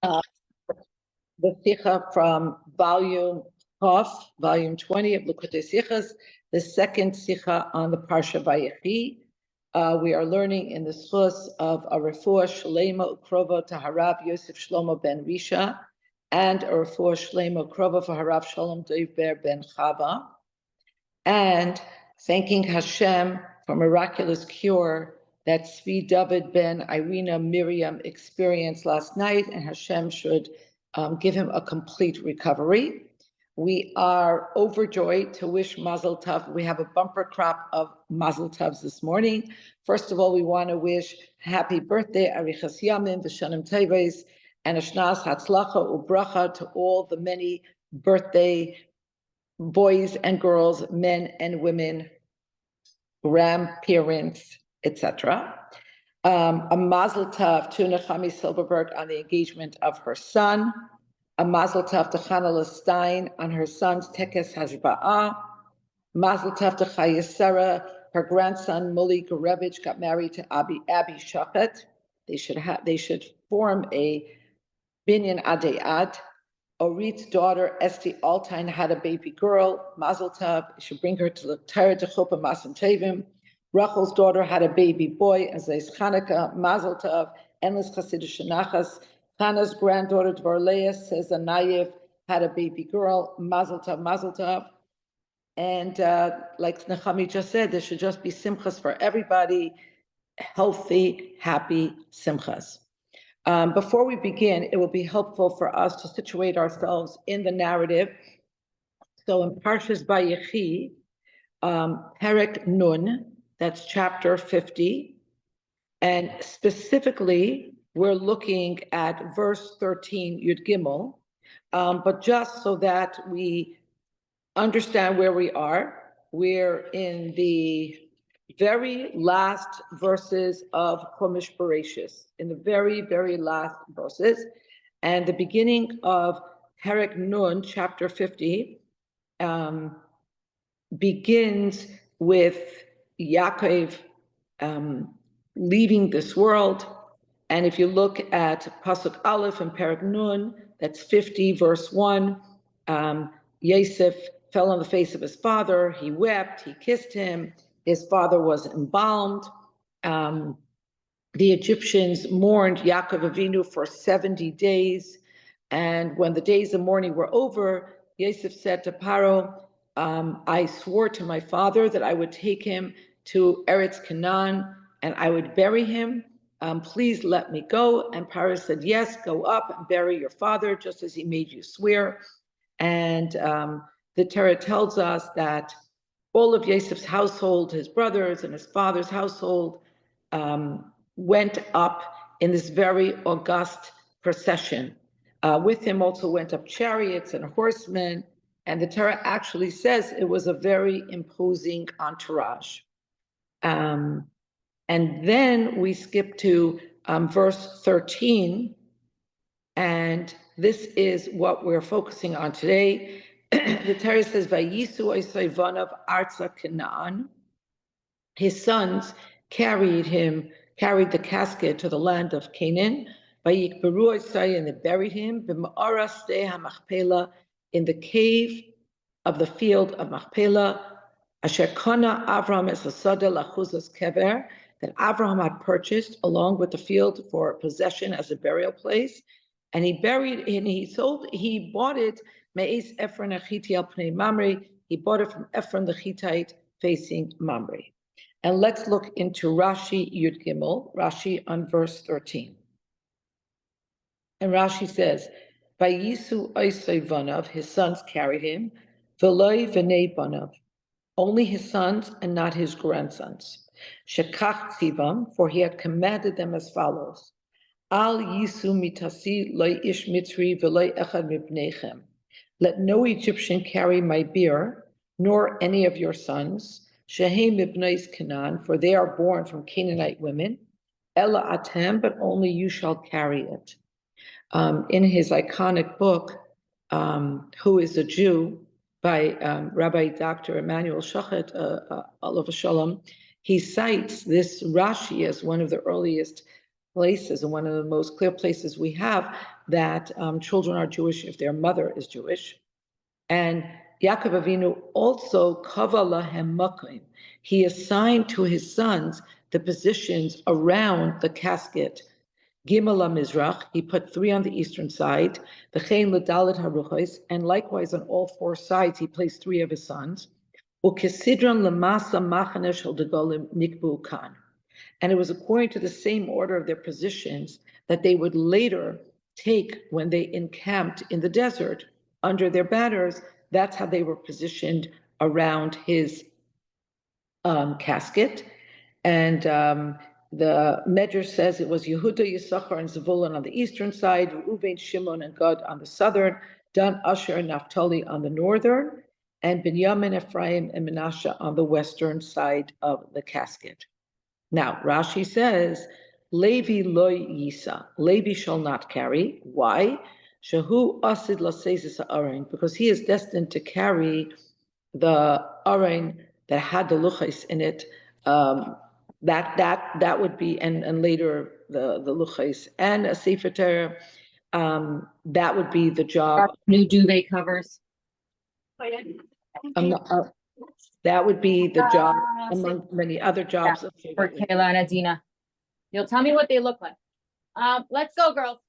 uh, the Sikha from volume 20 of Likutei Sichas, the second Sikha on the Parsha Vayechi. We are learning in the Schus of a refuah shlema ukrova to Harav Yosef Shlomo ben Risha, and a refuah shlema ukrova for Harav Shalom Doiber ben Chava, and thanking Hashem for miraculous cure that Tzvi David ben Irina Miriam experienced last night, and Hashem should give him a complete recovery. We are overjoyed to wish Mazel Tov. We have a bumper crop of Mazel Tovs this morning. First of all, we want to wish happy birthday, Arichas Yamim, V'Shanim Teves, and Ashnas Hatzlacha Ubracha to all the many birthday boys and girls, men and women, grandparents, etc. A Mazel Tov to Nechami Silverberg on the engagement of her son. A Mazel Tov to Chanala Stein on her son's Tekes Hashba'ah. Mazel Tov to Chaya Sarah, her grandson Muli Gorevich got married to Abby Shachet. They should form a binyan adayad. Orit's daughter Esti Altain had a baby girl. Mazel Tov. You should bring her to the Torah to Chuppah Masan Tevim. Rachel's daughter had a baby boy, as is Chanukah. Mazel Tov. Endless Chassidish Shenachas. Hannah's granddaughter Dvorleah says Anayev had a baby girl. Mazel Tov, Mazel Tov. And like Nechami just said, there should just be simchas for everybody, healthy, happy simchas. Before we begin, it will be helpful for us to situate ourselves in the narrative. So in Parshas Vayechi, Perek Nun, that's chapter 50, and specifically, we're looking at verse 13, Yud Gimel, but just so that we understand where we are, we're in the very last verses of Chumash Bereshis, in the very, very last verses, and the beginning of Perek Nun, chapter 50, begins with Yaakov leaving this world. And if you look at Pasuk Aleph and Perek Nun, that's 50, verse 1, Yosef fell on the face of his father. He wept, he kissed him. His father was embalmed. The Egyptians mourned Yaakov Avinu for 70 days. And when the days of mourning were over, Yosef said to Paro, I swore to my father that I would take him to Eretz Canaan and I would bury him. Please let me go. And Paro said, yes, go up and bury your father, just as he made you swear. And the Torah tells us that all of Yosef's household, his brothers and his father's household, went up in this very august procession. With him also went up chariots and horsemen. And the Torah actually says it was a very imposing entourage. And then we skip to verse 13, and this is what we're focusing on today. The Torah says, "Vayisu oisayvanav arza Canaan." His sons carried the casket to the land of Canaan. Vayikberu oisay, and they buried him. B'ma'ara stei hamachpelah, in the cave of the field of Machpelah. Asher kana Avram es hasada lachuzas kever, that Abraham had purchased along with the field for possession as a burial place, and he bought it me'ez Ephron Achiti al pnei Mamre. He bought it from Ephron the Hittite facing Mamre. And let's look into Rashi Yud Gimel, Rashi on verse 13. And Rashi says, "Vayisu oisei vanav," his sons carried him, "V'loi v'nei banav," only his sons and not his grandsons. Shekach tzivam, for he had commanded them as follows: Al yisu mitasi loy ish mitzri v'loy echad mibnechem. Let no Egyptian carry my bier, nor any of your sons. Shehem mibneis Canaan, for they are born from Canaanite women. Ella atem, but only you shall carry it. In his iconic book, Who is a Jew, by Rabbi Dr. Emmanuel Shachet, Alav Shalom, he cites this Rashi as one of the earliest places, and one of the most clear places we have, that children are Jewish if their mother is Jewish. And Yaakov Avinu also kava lahem makim. He assigned to his sons the positions around the casket. Gimel Mizrach, he put 3 on the eastern side, v'chein l'dalet haruchos, and likewise on all 4 sides he placed 3 of his sons. U'kesidron l'masa machane shel degolim nikbu kan. And it was according to the same order of their positions that they would later take when they encamped in the desert under their banners. That's how they were positioned around his casket. And the Medrash says it was Yehuda, Yisachar, and Zevulun on the eastern side, Reuven, Shimon, and Gad on the southern, Dan, Asher, and Naphtali on the northern, and Binyamin, Ephraim, and Menashe on the western side of the casket. Now, Rashi says, Levi lo yisa, Levi shall not carry. Why? Shehu asid lasezis ha'arein, because he is destined to carry the arein that had the luchais in it. That would be, and later the luchais and a sefer Torah. That would be the job. New duvet covers. That would be the job among many other jobs. Yeah, for Kayla and Adina. You'll tell me what they look like. Let's go, girls.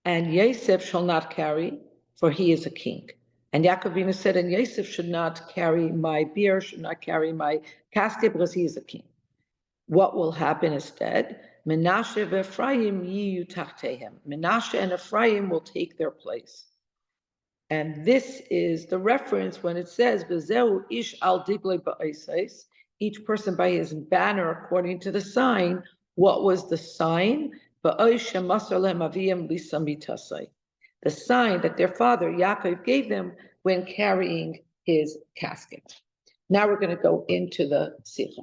And Yosef shall not carry, for he is a king. And Yaakov Avinu said, and Yosef should not carry my beer, should not carry my casket, because he is a king. What will happen instead? Menashe v'Ephraim yiyu tachtehem. Menashe and Ephraim will take their place. And this is the reference when it says, B'zeu ish al diglei ba'isais, each person by his banner according to the sign. What was the sign? The sign that their father Yaakov gave them when carrying his casket. Now we're going to go into the Sikha.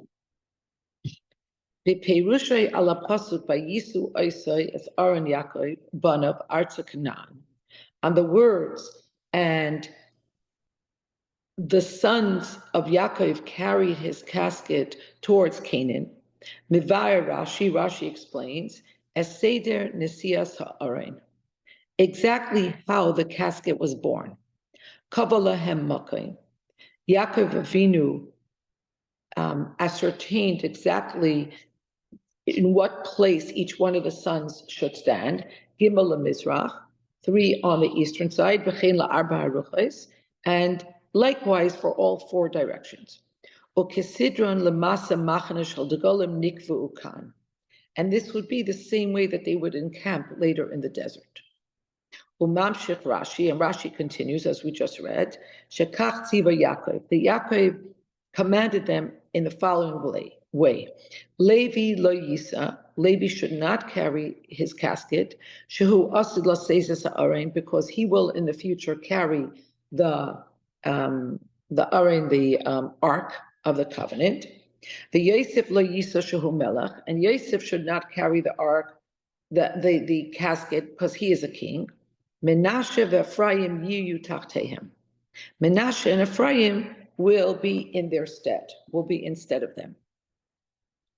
B'peirushay ala pasuk vayisu oisai es Aaron Yaakov banav artza Canaan. On the words, and the sons of Yaakov carried his casket towards Canaan. Mivayir Rashi explains, as Seder Nesias Ha'arein, exactly how the casket was born. Kabalahem Makim. Yaakov Avinu ascertained exactly in what place each one of the sons should stand. Gimel Mizrach, 3 on the eastern side, v'chein la'arba haruchos, and likewise for all 4 directions. U'kesidron lemasa machane shel degolim nikvu kan. And this would be the same way that they would encamp later in the desert. Umamshich Rashi, and Rashi continues as we just read, Shekach tziva Yaakov, the Yaakov commanded them in the following way. Levi lo yisa, Levi should not carry his casket, shehu asid lasezes ha'arein, because he will in the future carry the arein, the ark of the covenant. The Yosef lo yisa shehu melech, and Yosef should not carry the ark, the casket, because he is a king. Menashe v'Ephraim yiyu tachtehem. Menashe and Ephraim will be in their stead, will be instead of them.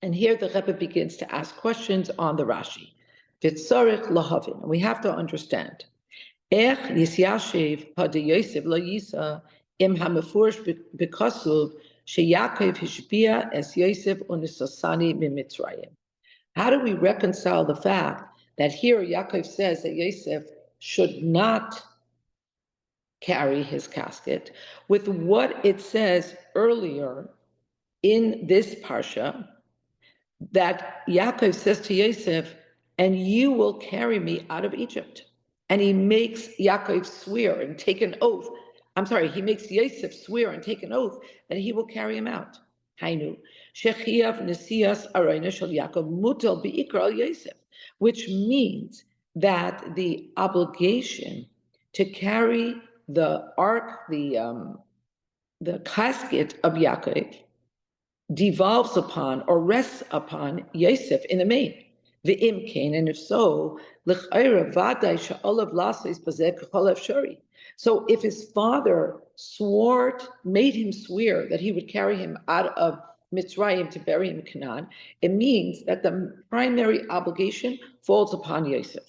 And here the Rebbe begins to ask questions on the Rashi. V'tzarich lahavin, and we have to understand. Ech yisyashiv hada Yosef lo yisa im hamefurish b'kasuv sheYaakov hishbia es Yosef unisasani mimitzrayim. How do we reconcile the fact that here Yaakov says that Yosef should not carry his casket with what it says earlier in this parsha, that Yaakov says to Yosef, and you will carry me out of Egypt. And he makes Yaakov swear and take an oath. He makes Yosef swear and take an oath that he will carry him out. Hainu, shechiyav nesias arayna shel Yaakov mutal beikra al Yosef, which means that the obligation to carry the ark, the casket of Yaakov, devolves upon or rests upon Yosef in the main. V'im kain, and if so, l'chayra vaday she'olav lasos bazeh k'chol efshari. So if his father made him swear that he would carry him out of Mitzrayim to bury him in Canaan, it means that the primary obligation falls upon Yosef.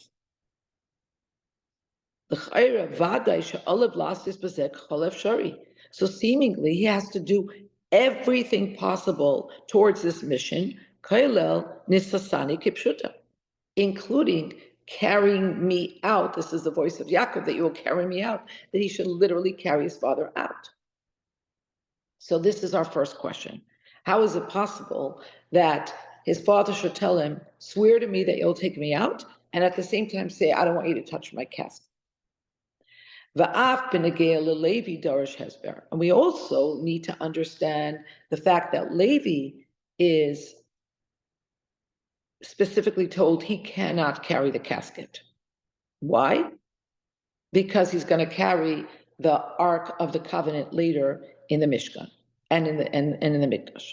So seemingly he has to do everything possible towards this mission, including carrying me out. This is the voice of Yaakov, that you will carry me out, that he should literally carry his father out. So this is our first question. How is it possible that his father should tell him, swear to me that you'll take me out, and at the same time say, I don't want you to touch my casket? And we also need to understand the fact that Levi is specifically told he cannot carry the casket. Why? Because he's going to carry the Ark of the Covenant later in the Mishkan and in the Mikdash.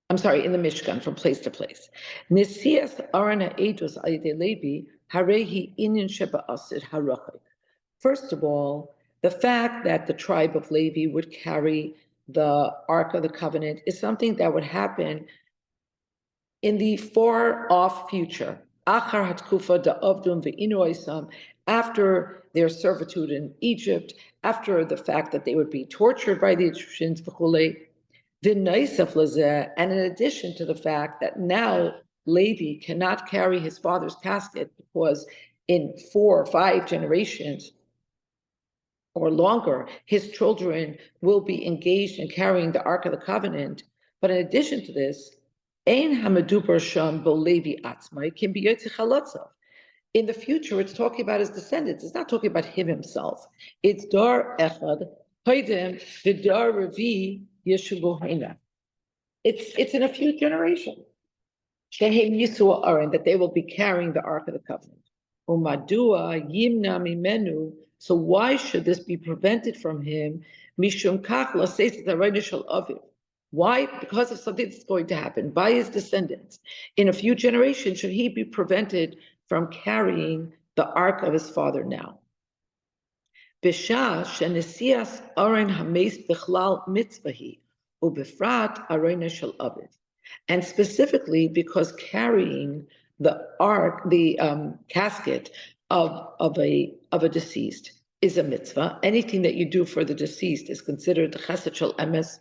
I'm sorry, in the Mishkan, from place to place. Nisias arana edus ayde Levi harehi inin sheba asid harachik. First of all, the fact that the tribe of Levi would carry the Ark of the Covenant is something that would happen in the far-off future. After their servitude in Egypt, after the fact that they would be tortured by the Egyptians, and in addition to the fact that now Levi cannot carry his father's casket because in 4 or 5 generations or longer, his children will be engaged in carrying the Ark of the Covenant. But in addition to this, in the future, it's talking about his descendants. It's not talking about him himself. It's dar echad, hoidem, the dar revi yeshuvohena. It's in a few generations. Shehem Yisua Aaron, that they will be carrying the Ark of the Covenant. Umadua yimna mimenu. So why should this be prevented from him? Mishum kachla says the Reinishal Aviv. Why? Because of something that's going to happen by his descendants. In a few generations, should he be prevented from carrying the Ark of his father now? Bisha shenesias Aaron hameis bichlal mitzvahi ubefrat Arena shel Aviv. And specifically because carrying the ark, the casket of a deceased is a mitzvah. Anything that you do for the deceased is considered the chesed shel emes.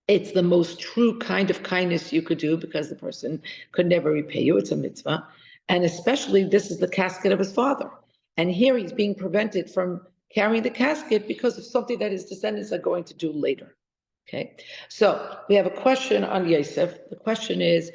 It's the most true kind of kindness you could do because the person could never repay you. It's a mitzvah. And especially this is the casket of his father. And here he's being prevented from carrying the casket because of something that his descendants are going to do later. Okay, so we have a question on Yosef. The question is,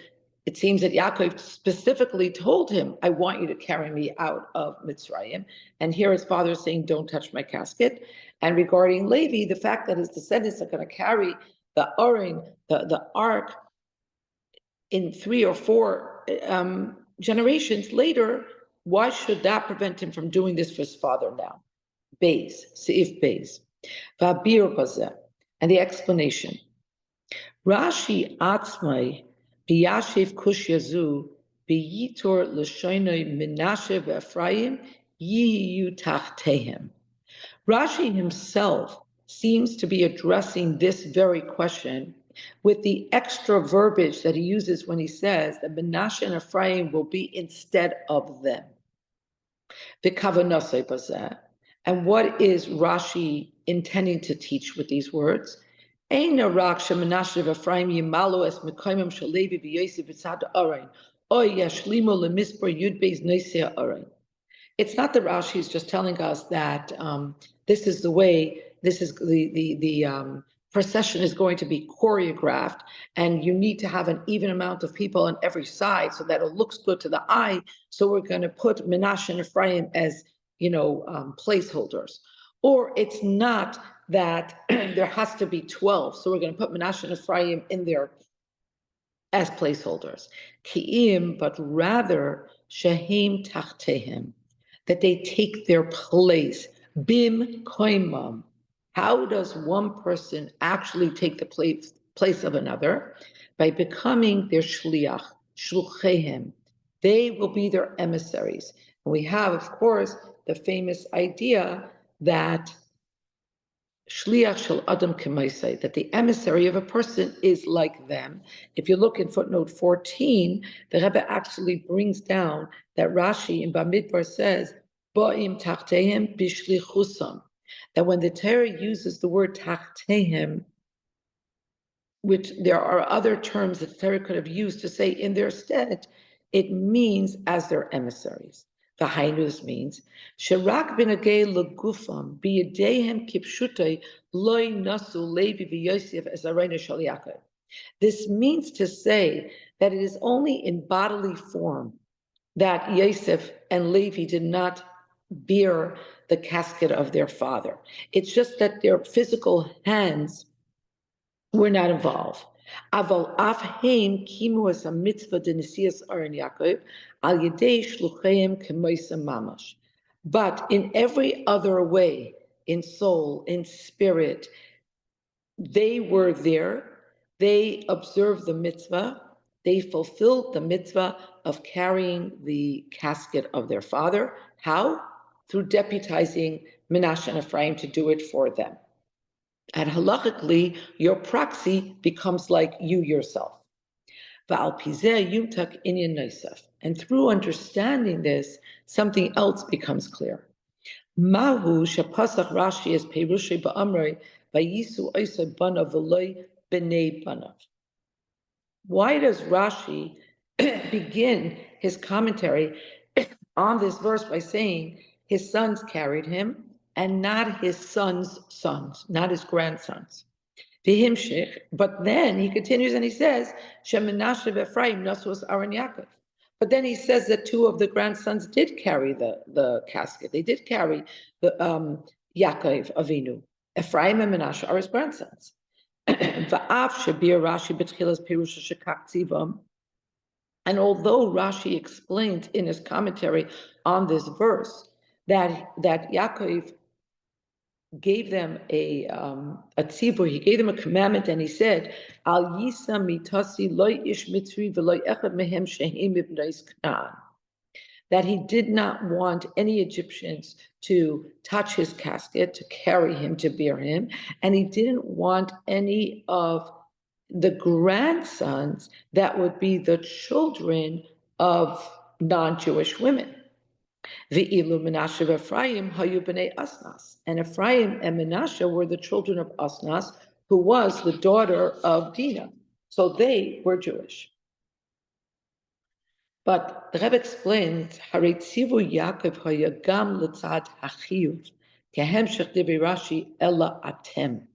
it seems that Yaakov specifically told him, I want you to carry me out of Mitzrayim. And here his father is saying, don't touch my casket. And regarding Levi, the fact that his descendants are going to carry the Aron, the Ark, in 3 or 4 generations later, why should that prevent him from doing this for his father now? Beis, Seif Beis. Va'bir bazeh. And the explanation. Rashi atzmai biyashiv kush yazu biyitor l'shoinoi Menashe ve'Ephraim yiyu tachtehem. Rashi himself seems to be addressing this very question with the extra verbiage that he uses when he says that Menashe and Ephraim will be instead of them. V'kavanasei bazeh. And what is Rashi intending to teach with these words? It's not that Rashi is just telling us that this is the way, this is the procession is going to be choreographed, and you need to have an even amount of people on every side so that it looks good to the eye. So we're going to put Menashe and Ephraim as placeholders. Or it's not that there has to be 12, so we're going to put Menashe and Ephraim in there as placeholders. Ki'im, but rather shehim tachtehem, that they take their place. Bim koimam. How does one person actually take the place of another? By becoming their shliach, shluchehem. They will be their emissaries. And we have, of course, the famous idea that Shliach shel Adam kemaisei, that the emissary of a person is like them. If you look in footnote 14, the Rebbe actually brings down that Rashi in Bamidbar says, Ba'im tachtehem bishlichusam, that when the Torah uses the word tachtehem, which there are other terms that the Torah could have used to say in their stead, it means as their emissaries. The Hainus means Sharak binagay legufam biyadehem kipshutei loy nasu Levi v'Yosef as arena shal Yaakov. This means to say that it is only in bodily form that Yosef and Levi did not bear the casket of their father. It's just that their physical hands were not involved. Aval af heim kimu as a mitzvah de nesias Aaron Yaakov al yedei shlucheim kemoisa mamash. But in every other way, in soul, in spirit, they were there. They observed the mitzvah. They fulfilled the mitzvah of carrying the casket of their father. How? Through deputizing Menashe and Ephraim to do it for them. And halachically, your proxy becomes like you yourself. And through understanding this, something else becomes clear. Mahu shepasach Rashi is perushi ba'amrei vayisu oisei banav v'loi b'nei banav. Why does Rashi begin his commentary on this verse by saying his sons carried him and not his sons' sons, not his grandsons? But then he continues and he says, Shemenashe v'Ephraim nasus Aaron Yaakov. But then he says that two of the grandsons did carry the casket. They did carry the Yaakov Avinu. Ephraim and Menashe are his grandsons. And although Rashi explained in his commentary on this verse that Yaakov gave them a tzibur, he gave them a commandment, and he said, Al yisa mitasi loy ish mitzri v'loy echad mehem shehem ibnais Canaan, that he did not want any Egyptians to touch his casket, to carry him, to bear him, and he didn't want any of the grandsons that would be the children of non-Jewish women. Ve'ilu Menashe v'Ephraim hayu b'nei Asnas, and Ephraim and Menashe were the children of Asnas, who was the daughter of Dinah. So they were Jewish. But the Rebbe explains, Haretzivu Yaakov hayagam letzad hachiyuv kehemshech divrei Rashi ella atem.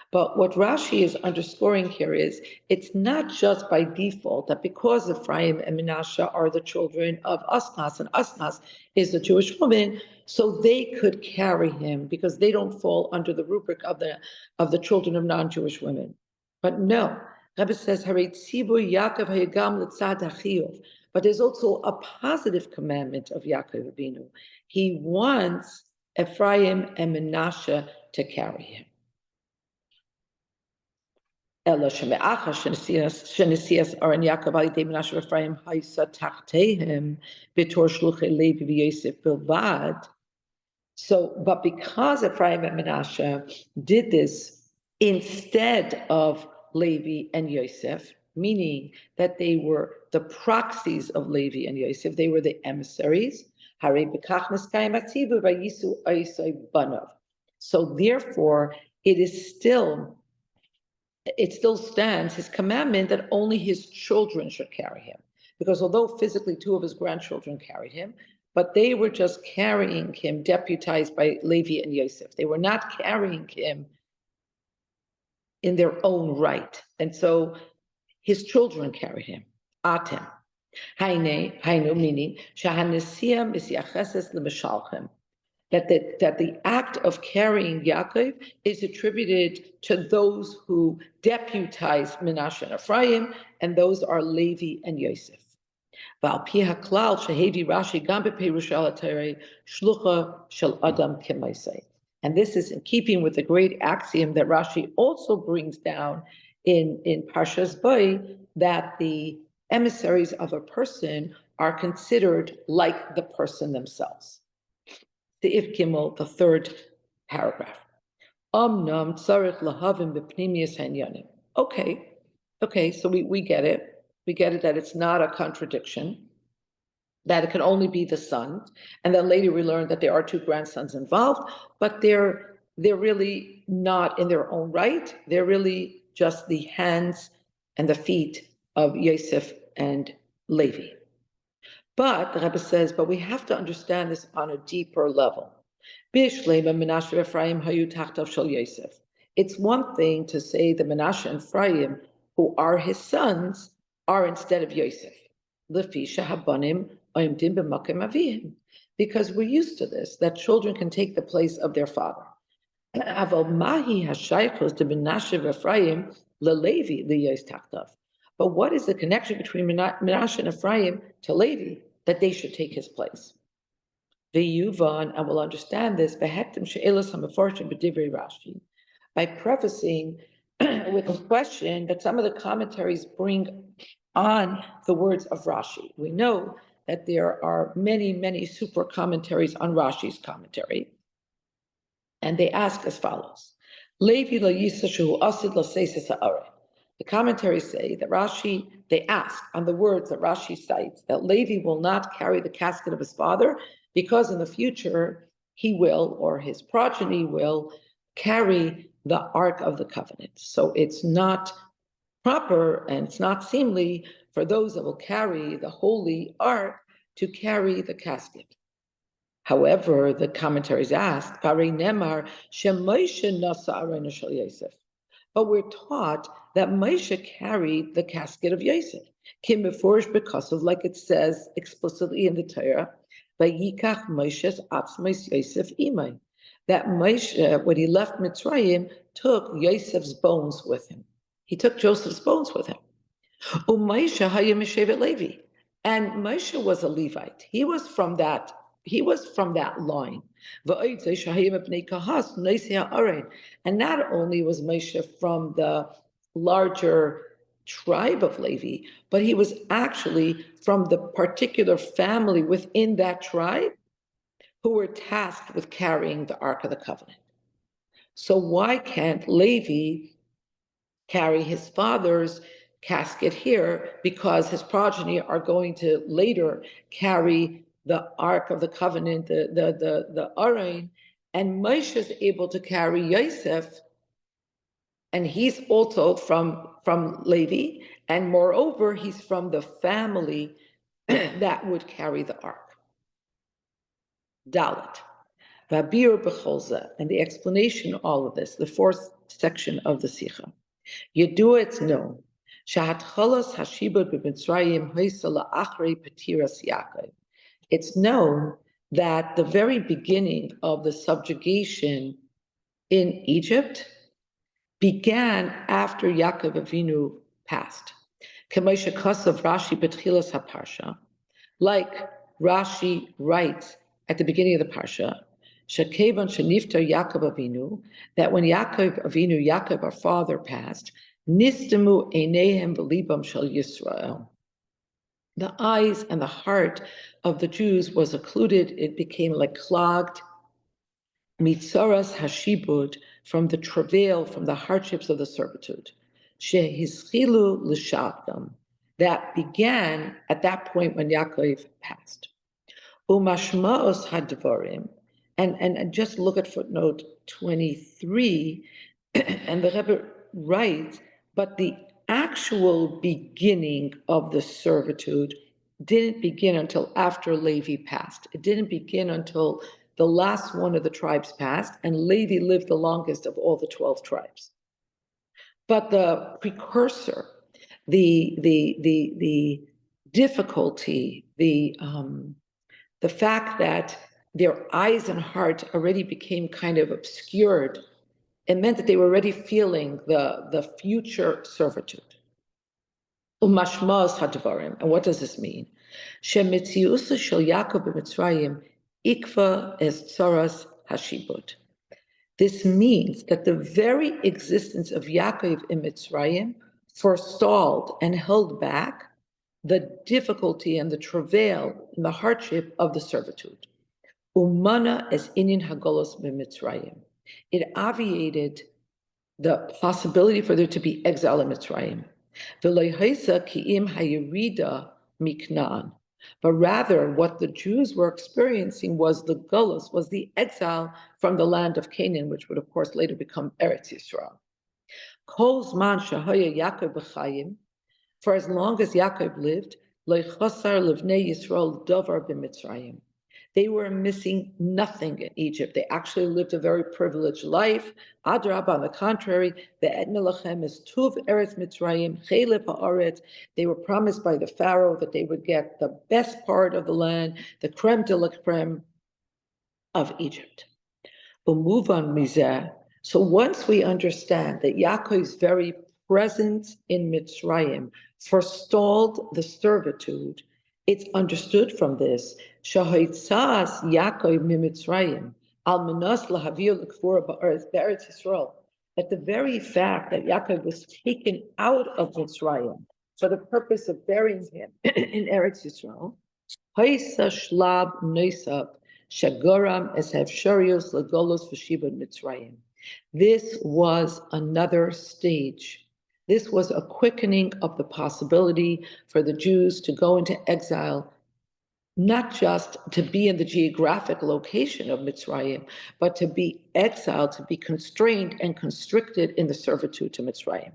But what Rashi is underscoring here is, it's not just by default that because Ephraim and Menashe are the children of Asnas, and Asnas is a Jewish woman, so they could carry him because they don't fall under the rubric of the children of non-Jewish women. But no, Rebbe says, Haretzivu Yaakov hayagam letzad hachiyuv. But there's also a positive commandment of Yaakov Avinu. He wants Ephraim and Menashe to carry him. Ella sheme'acha shenesias Aaron Yaakov al yedei Menashe v'Ephraim haisa tachtehem b'tor shluchei Levi v'Yosef bilvad. So, but because Ephraim and Menashe did this instead of Levi and Yosef, meaning that they were the proxies of Levi and Yosef, they were the emissaries. So therefore, it still stands his commandment that only his children should carry him. Because although physically two of his grandchildren carried him, but they were just carrying him deputized by Levi and Yosef. They were not carrying him in their own right. And so his children carried him. Atem. Hainu, meaning, shahanesia misyacheses l'mishalchem. That the act of carrying Yaakov is attributed to those who deputize Menashe and Ephraim, and those are Levi and Yosef. And this is in keeping with the great axiom that Rashi also brings down in Parshas Bo, that the emissaries of a person are considered like the person themselves. The If Gimel, the third paragraph. Omnam tzarich lahavim b'pnimius hanyanim. Okay, so we get it. We get it that it's not a contradiction, that it can only be the son. And then later we learned that there are two grandsons involved, but they're really not in their own right. They're really just the hands and the feet of Yosef and Levi. But the Rebbe says, but we have to understand this on a deeper level. It's one thing to say the Menashe and Ephraim, who are his sons, are instead of Yosef. Because we're used to this, that children can take the place of their father. But what is the connection between Menashe and Ephraim to Levi, that they should take his place? And we'll understand this by prefacing with a question that some of the commentaries bring on the words of Rashi. We know that there are many super commentaries on Rashi's commentary, and they ask as follows: Levi lo yisashu asid lo seises ha'are. The commentaries say that they ask on the words that Rashi cites that Levi will not carry the casket of his father because in the future he will, or his progeny will, carry the Ark of the Covenant. So it's not proper and it's not seemly for those that will carry the Holy Ark to carry the casket. However, the commentaries ask, but we're taught that Moshe carried the casket of Yosef, because of, like it says explicitly in the Torah, Vayikach Moshe's atzmos Yosef imay, that Moshe, when he left Mitzrayim, took Yosef's bones with him. He took Joseph's bones with him. Moshe hayem mishevet Levi, and Moshe was a Levite. He was from that line. And not only was Moshe from the larger tribe of Levi, but he was actually from the particular family within that tribe who were tasked with carrying the Ark of the Covenant. So why can't Levi carry his father's casket here? Because his progeny are going to later carry the Ark of the Covenant, the Aron, and Moshe is able to carry Yosef, and he's also from Levi, and moreover, he's from the family that would carry the Ark. Dalet. Vabir b'cholza, and the explanation of all of this, the fourth section of the Sikha. Yedua, it's known, shahatcholos hashibud b'Mitzrayim hoisa la'achrei petiras Yaakov. It's known that the very beginning of the subjugation in Egypt began after Yaakov Avinu passed. K'moshe kasav Rashi b'tchilas haparsha, like Rashi writes at the beginning of the parsha, shekevan sheniftar Yaakov Avinu, that when Yaakov our father passed, nistemu einehem v'libam shel Yisrael, the eyes and the heart of the Jews was occluded. It became like clogged. Mitzaras hashibud, from the travail, from the hardships of the servitude. Shehizchilu l'shavdam, that began at that point when Yaakov passed. Umashmaos hadvarim, and just look at footnote 23, and the Rebbe writes, but the actual beginning of the servitude didn't begin until after Levi passed. It didn't begin until the last one of the tribes passed, and Levi lived the longest of all the 12 tribes. But the precursor, the difficulty, the fact that their eyes and heart already became kind of obscured, it meant that they were already feeling the future servitude. Umashmaz hadvarim, and what does this mean? Shemitziusa shel Yaakov b'Mitzrayim ikva es tzaras hashibud. This means that the very existence of Yaakov in Mitzrayim forestalled and held back the difficulty and the travail and the hardship of the servitude. Umana es inin hagolos b'Mitzrayim. It obviated the possibility for there to be exile in Mitzrayim. But rather, what the Jews were experiencing was the gullus, was the exile from the land of Canaan, which would, of course, later become Eretz Yisrael. Kol zman shehaya Yaakov b'chayim, for as long as Yaakov lived, lo chasar livnei Yisrael davar b'Mitzrayim. They were missing nothing in Egypt. They actually lived a very privileged life. Adrab, on the contrary, the etna lachem is tuv eretz Mitzrayim, chelep haaretz. They were promised by the Pharaoh that they would get the best part of the land, the creme de la creme of Egypt. Umuvan mizeh. So once we understand that Yaakov's very presence in Mitzrayim forestalled the servitude, it's understood from this, Shahoitzas Yaakov mimitzrayim, al menas lahavir l'kvura ba'eretz Yisrael, that the very fact that Yaakov was taken out of Mitzrayim for the purpose of burying him in Eretz Yisrael, Haisa shlab noisab shagoram es hefsharios lagolos v'shibud Mitzrayim. This was another stage. This was a quickening of the possibility for the Jews to go into exile, not just to be in the geographic location of Mitzrayim, but to be exiled, to be constrained and constricted in the servitude to Mitzrayim.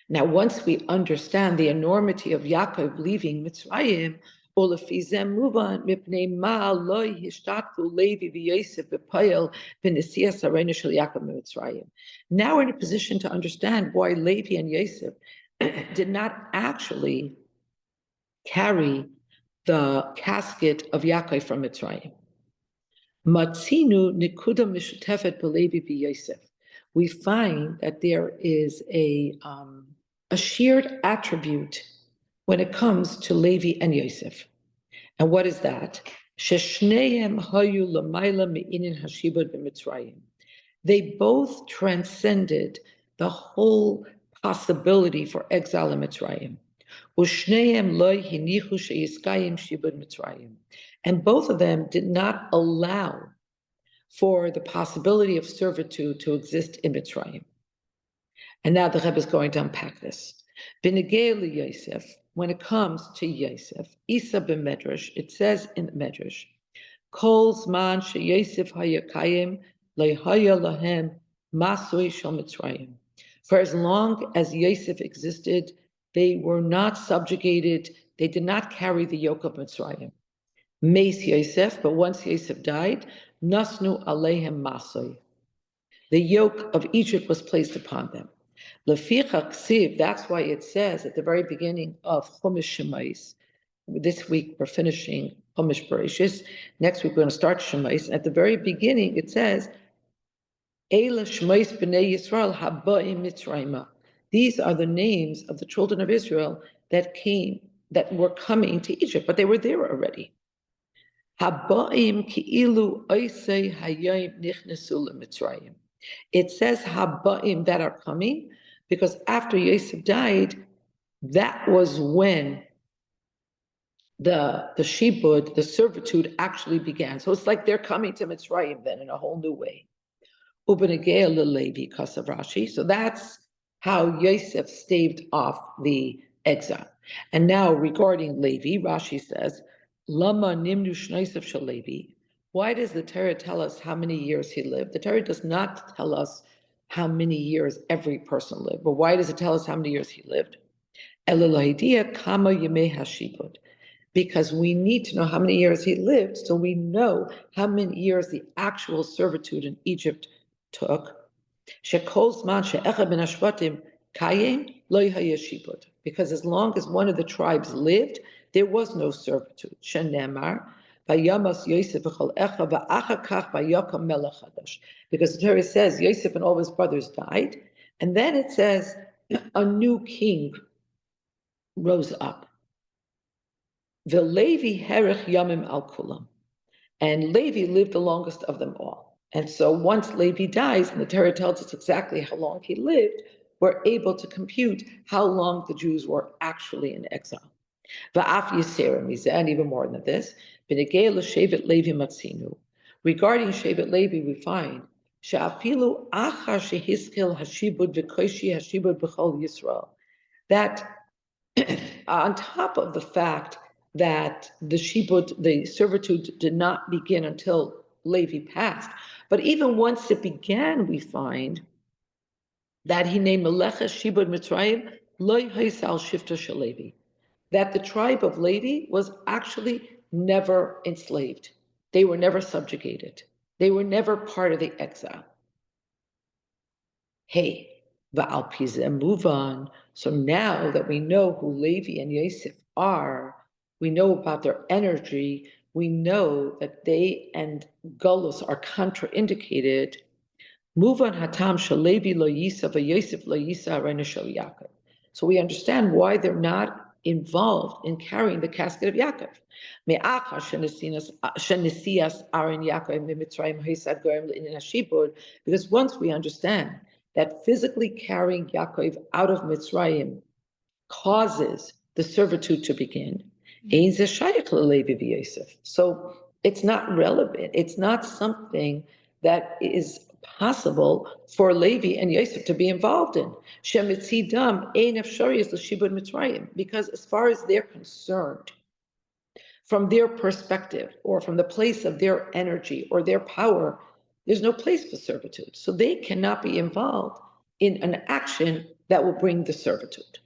Now, once we understand the enormity of Yaakov leaving Mitzrayim, now we're in a position to understand why Levi and Yosef did not actually carry the casket of Yaakov from Mitzrayim. We find that there is a shared attribute when it comes to Levi and Yosef. And what is that? They both transcended the whole possibility for exile in Mitzrayim. And both of them did not allow for the possibility of servitude to exist in Mitzrayim. And now the Rebbe is going to unpack this. B'negei Yosef, when it comes to Yosef, Isa b'medrash, it says in the medrash, Kol zman sheYosef hayakayim lehaya lahem masui shel Mitzrayim. For as long as Yosef existed, they were not subjugated, they did not carry the yoke of Mitzrayim. Meis Yosef, but once Yosef died, nasnu alehem masui. The yoke of Egypt was placed upon them. Leficha ksiv, that's why it says at the very beginning of Chumash Shemais, this week we're finishing Chumash Bereshis, next week we're going to start Shemais. At the very beginning it says, Eila Shemais b'nei Yisrael haba'im Mitzrayim. These are the names of the children of Israel that were coming to Egypt, but they were there already. Haba'im ki'ilu oisei hayayim nichnesu leMitzrayim. It says haba'im, that are coming, because after Yosef died, that was when the shibud, the servitude, actually began. So it's like they're coming to Mitzrayim then in a whole new way. Ubenegea leLevi kasav Rashi. So that's how Yosef staved off the exile. And now regarding Levi, Rashi says, Lama nimnu shneisef shel Levi. Why does the Torah tell us how many years he lived? The Torah does not tell us how many years every person lived, but why does it tell us how many years he lived? Because we need to know how many years he lived, so we know how many years the actual servitude in Egypt took. Because as long as one of the tribes lived, there was no servitude. Because the Torah says Yosef and all his brothers died, and then it says a new king rose up. Levi herich yamim al kulam, and Levi lived the longest of them all. And so once Levi dies, and the Torah tells us exactly how long he lived, we're able to compute how long the Jews were actually in exile. And even more than this, Regarding Shevet Levi, we find she'afilu achar shehiskil hashibud v'koshi hashibud b'chol Yisrael, that on top of the fact that the shibud, the servitude, did not begin until Levi passed, but even once it began, we find that he named Melecha Shibud Mitzrayim Lo Haisal Shifta Shalevi, that the tribe of Levi was actually never enslaved. They were never subjugated. They were never part of the exile. Hey, Va'al Pizeh move on. So now that we know who Levi and Yosef are, we know about their energy, we know that they and Gullus are contraindicated. Muvan hatam shalevi lo yisa v'Yosef lo yisa arena shel Yaakov. So we understand why they're not involved in carrying the casket of Yaakov. Me'achar shenesias aren Yaakov mitzrayim haisad goyim le'inin hashibud. Because once we understand that physically carrying Yaakov out of Mitzrayim causes the servitude to begin, ein ze shayach leLevi v'Yosef. So it's not relevant. It's not something that is possible for Levi and Yosef to be involved in. Shemitzidam ein efsharius l'shibud Mitzrayim, because as far as they're concerned, from their perspective or from the place of their energy or their power, there's no place for servitude. So they cannot be involved in an action that will bring the servitude.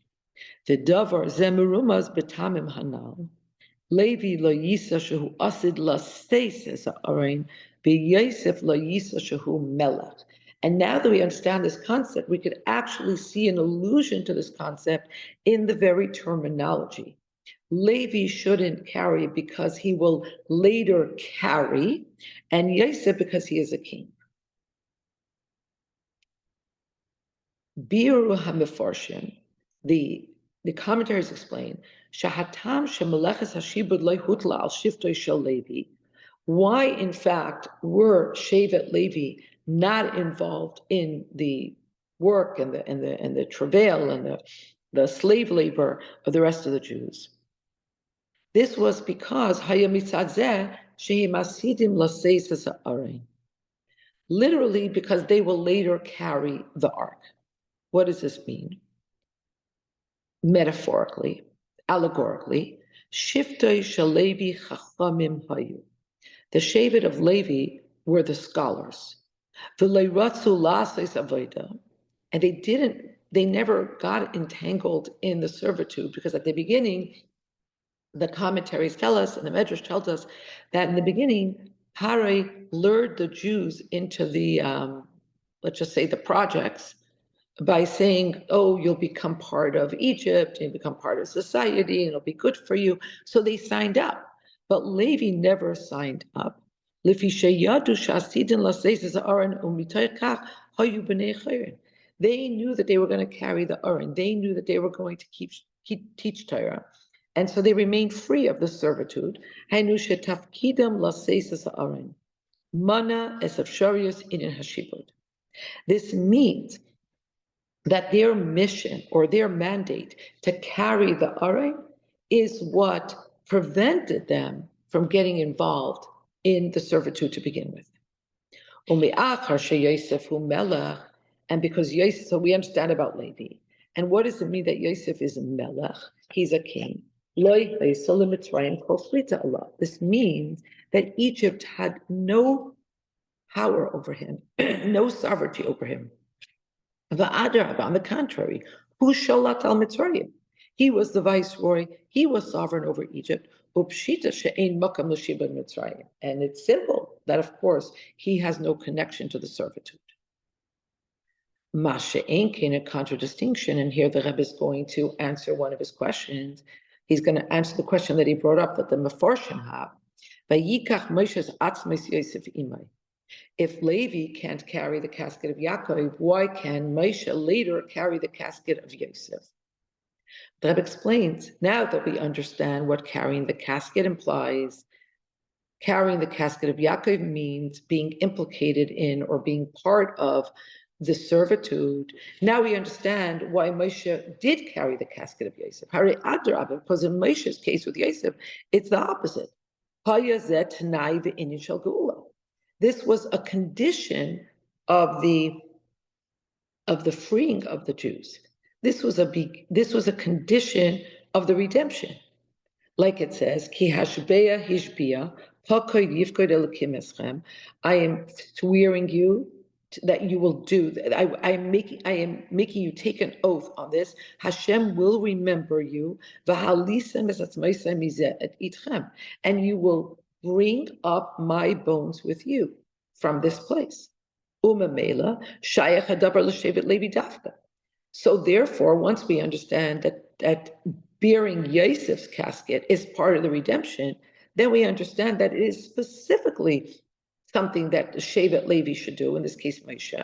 The davar zemerumas betamim hanal. Levi lo yisa shehu asid la stasis ha'arein, v'Yosef lo yisa shehu melech. And now that we understand this concept, we could actually see an allusion to this concept in the very terminology. Levi shouldn't carry because he will later carry, and Yosef because he is a king. Biru HaMefarshim, the commentaries explain, Shahatam Shemaleches Hashibud Lo Hutla Al Shiftoi Shel Levi. Why, in fact, were Shevet Levi not involved in the work and the travail and the slave labor of the rest of the Jews? This was because literally because they will later carry the ark. What does this mean? Metaphorically, allegorically, Shiftoi Shalevi Chachamim Hayu. The Shevet of Levi were the scholars. And they never got entangled in the servitude, because at the beginning, the commentaries tell us, and the Medrash tells us, that in the beginning, Pare lured the Jews into the, let's just say, the projects, by saying, oh, you'll become part of Egypt, and become part of society, and it'll be good for you. So they signed up. But Levi never signed up. They knew that they were going to carry the Aron. They knew that they were going to teach Torah. And so they remained free of the servitude. This means that their mission or their mandate to carry the Aron is what prevented them from getting involved in the servitude to begin with. And because Yosef, so we understand about Levi. And what does it mean that Yosef is a melech? He's a king. This means that Egypt had no power over him, no sovereignty over him. On the contrary, who sholat al Mitzrayim? He was the viceroy. He was sovereign over Egypt. And it's simple that, of course, he has no connection to the servitude. Masha Ainkin, a contradistinction, and here the Rebbe is going to answer one of his questions. He's going to answer the question that he brought up that the Mefarshim have. If Levi can't carry the casket of Yaakov, why can Moshe later carry the casket of Yosef? The Rebbe explains, now that we understand what carrying the casket implies, carrying the casket of Yaakov means being implicated in or being part of the servitude. Now we understand why Moshe did carry the casket of Yosef. Because in Moshe's case with Yosef, it's the opposite. This was a condition of the freeing of the Jews. This was a condition of the redemption. Like it says, Ki hashbeya hishbia, pakoid yifkoid elokim eschem. I am swearing you that you will do. I am making you take an oath on this. Hashem will remember you. V'halisem esatzmaisem mizeh et itchem, and you will bring up my bones with you from this place. Umamela shayach hadabar l'shevet Levi dafka. So therefore, once we understand that bearing Yosef's casket is part of the redemption, then we understand that it is specifically something that the Shevet Levi should do, in this case, Moshe.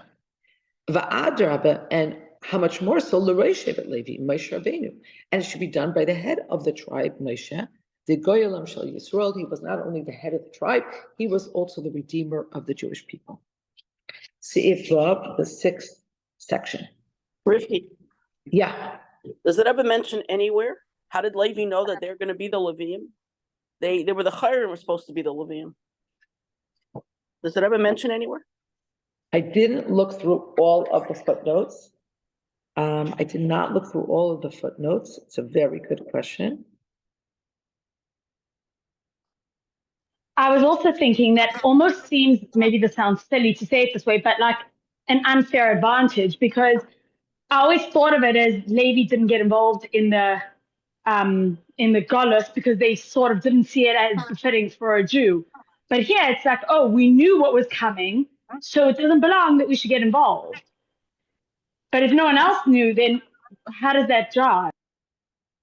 Va'adraba, and how much more so, L'roi Shevet Levi, Moshe Rabbeinu. And it should be done by the head of the tribe, Moshe, the Goyelam Shel Yisrael. He was not only the head of the tribe, he was also the redeemer of the Jewish people. Seif Vav, the 6th section. Rivky, Yeah. does it ever mention anywhere? How did Levi know that they're going to be the Levium? They were the Chayrim were supposed to be the Levium. Does it ever mention anywhere? I didn't look through all of the footnotes. I did not look through all of the footnotes. It's a very good question. I was also thinking that almost seems, maybe this sounds silly to say it this way, but like an unfair advantage, because I always thought of it as Levi didn't get involved in the Golus because they sort of didn't see it as befitting for a Jew. But here it's like, oh, we knew what was coming, so it doesn't belong that we should get involved. But if no one else knew, then how does that jive?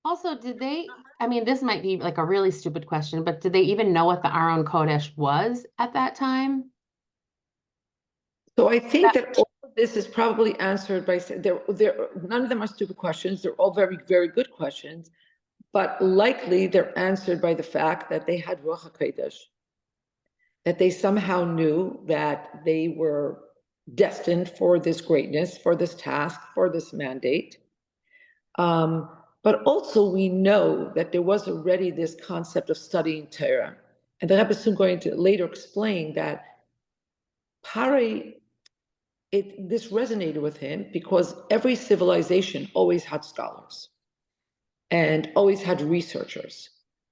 Also, did they, I mean, this might be like a really stupid question, but did they even know what the Aron Kodesh was at that time? So I think that all of this is probably answered by, none of them are stupid questions. They're all very, very good questions, but likely they're answered by the fact that they had Ruach HaKodesh, that they somehow knew that they were destined for this greatness, for this task, for this mandate. But also we know that there was already this concept of studying Torah. And the Rebbe is soon going to later explain that this resonated with him because every civilization always had scholars and always had researchers.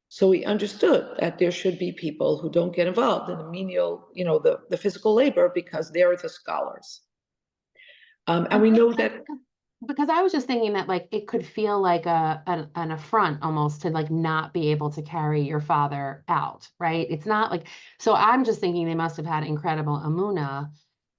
So he understood that there should be people who don't get involved in the menial, the physical labor, because they're the scholars. And we know that. Because I was just thinking that like it could feel like an affront almost to like not be able to carry your father out, right? It's not like, so I'm just thinking they must have had incredible emunah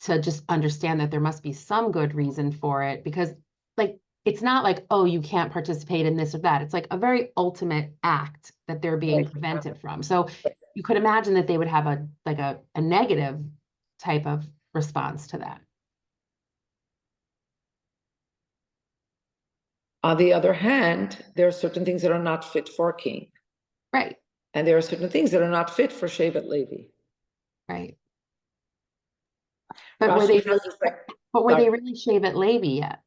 to just understand that there must be some good reason for it, because like it's not like, oh, you can't participate in this or that. It's like a very ultimate act that they're being prevented from. So you could imagine that they would have a negative type of response to that. On the other hand, there are certain things that are not fit for a king. Right. And there are certain things that are not fit for Shevet Levi. Right. But were they really Shevet Levi yet?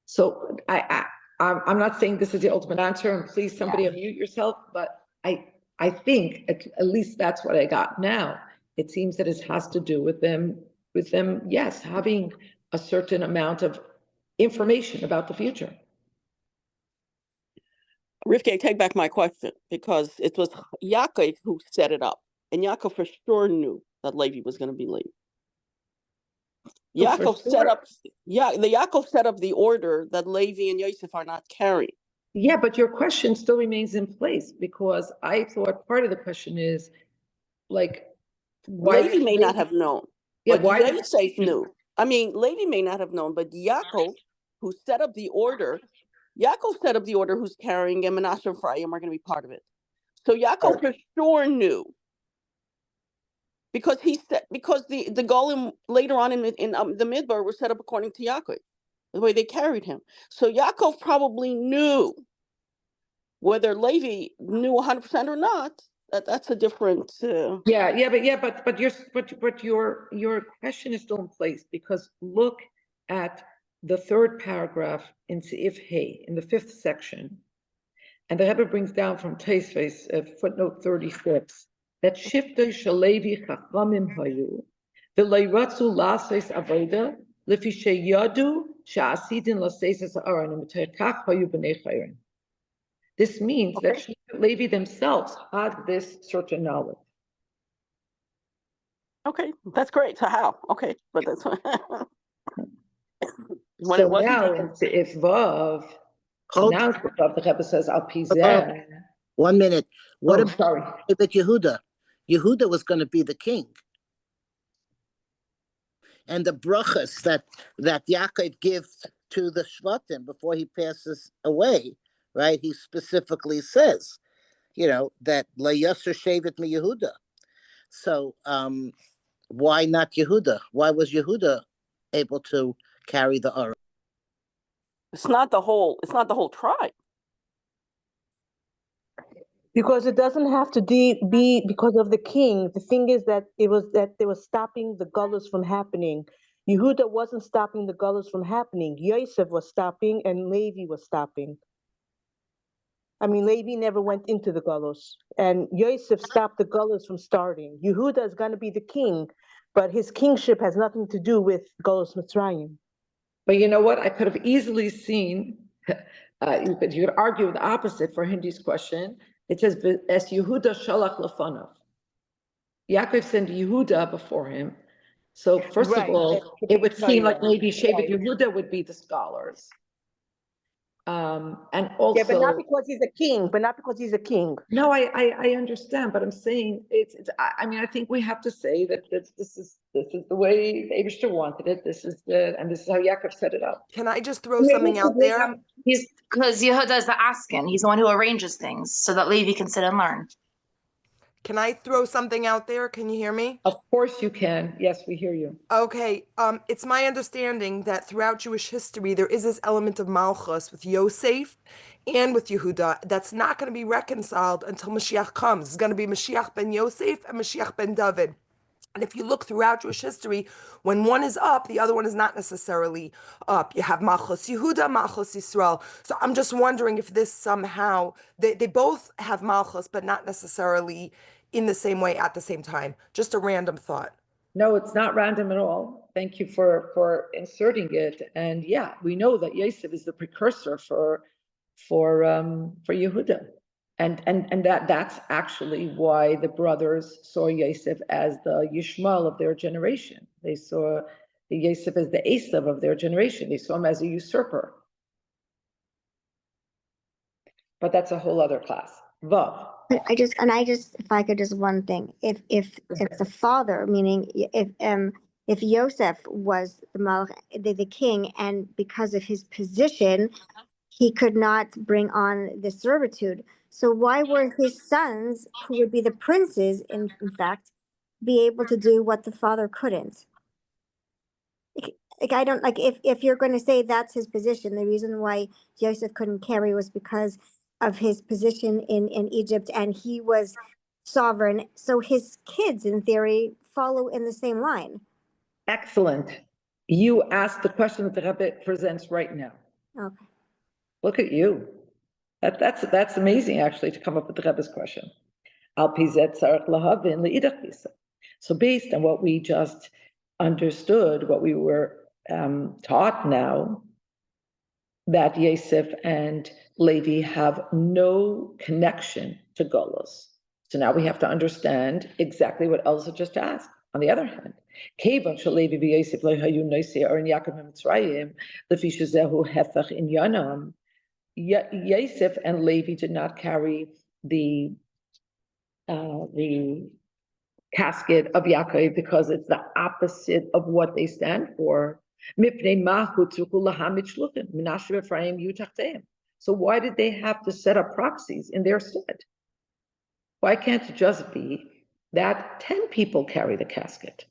So I'm not saying this is the ultimate answer, and please somebody unmute yourself, but I think at least that's what I got now. It seems that it has to do with them, yes, having a certain amount of information about the future. Rivky, I take back my question, because it was Yaakov who set it up, and Yaakov for sure knew that Levi was going to be Levi. Yaakov set up the order that Levi and Yosef are not carrying. Yeah, but your question still remains in place, because I thought part of the question is like, why Levi may not have known, yeah, but Yosef knew. I mean, Levi may not have known, but Yaakov, who set up the order, who's carrying, and Manasseh and Ephraim are going to be part of it. So Yaakov for sure knew, because the Golim later on in the Midbar were set up according to Yaakov, the way they carried him. So Yaakov probably knew. Whether Levi knew 100% or not, that's a different. But your question is still in place, because look at the 3rd paragraph in Seif Hey, in the 5th section, and the Rebbe brings down from Tosfos footnote 36, that shiftoi shalevi chachamim hayu, v'lo ratzu lasos avoda, lefi sheyadu she'asidin laseis ha'aron, u'mitei kach hayu b'nei chayrin. This means that Okay. Levi themselves had this certain knowledge. Okay, that's great. So how? Okay, but that's when So it wasn't. now, if Vav, Hold, now the Rebbe says Al Pi Hello? Zeh. 1 minute. What Oh, about sorry. Yehuda? Yehuda was going to be the king. And the brachas that Yaakov gives to the Shvatim before he passes away, right? He specifically says, that La Yasser Shevet Mi Yehuda. So why not Yehuda? Why was Yehuda able to carry the Aron? It's not the whole tribe. Because it doesn't have to be because of the king. The thing is that it was that they were stopping the gullus from happening. Yehuda wasn't stopping the gullus from happening. Yosef was stopping and Levi was stopping. I mean, Levi never went into the gullus. And Yosef stopped the gullus from starting. Yehuda is going to be the king, but his kingship has nothing to do with gullus Mitzrayim. But you know what? I could have easily seen, you could argue the opposite for Hindi's question. It says, "Es Yehuda shalach lefanav." Yaakov sent Yehuda before him. So first of Right. all, it would seem like maybe Shevet Yehuda would be the scholars. And also, Yeah, but not because he's a king, no, I understand, but I'm saying I mean, I think we have to say that this is the way Abishter wanted it. This is how Yaakov set it up. Can I just throw something out there? He's because Yehuda is the askin. He's the one who arranges things so that Levi can sit and learn. Can I throw something out there? Can you hear me? Of course you can. Yes, we hear you. Okay, it's my understanding that throughout Jewish history, there is this element of Malchus with Yosef and with Yehuda that's not going to be reconciled until Mashiach comes. It's going to be Mashiach ben Yosef and Mashiach ben David. And if you look throughout Jewish history, when one is up, the other one is not necessarily up. You have Malchus Yehuda, Malchus Yisrael. So I'm just wondering if this somehow, they both have Malchus, but not necessarily in the same way at the same time. Just a random thought. No, it's not random at all. Thank you for inserting it. And yeah, we know that Yosef is the precursor for Yehuda. And that's actually why the brothers saw Yosef as the Yishmael of their generation. They saw the Yosef as the Esav of their generation. They saw him as a usurper. But that's a whole other class. Vav. I just, if I could, just one thing. If the father, meaning if Yosef was the king, and because of his position, he could not bring on the servitude. So why were his sons, who would be the princes, in fact, be able to do what the father couldn't? Like I don't like if you're going to say that's his position, the reason why Joseph couldn't carry was because of his position in Egypt, and he was sovereign. So his kids, in theory, follow in the same line. Excellent. You asked the question that the Rebbe presents right now. Okay. Look at you. That's amazing, actually, to come up with the Rebbe's question. So based on what we just understood, what we were taught now, that Yosef and Levi have no connection to Golos. So now we have to understand exactly what Elsa just asked. On the other hand, Kevan Shalevi v'Yosef lo hayu noisei aron Yaakov mitzrayim lefi shezehu hefech inyanam. Yosef and Levi did not carry the casket of Yaakov because it's the opposite of what they stand for. So why did they have to set up proxies in their stead? Why can't it just be that 10 people carry the casket?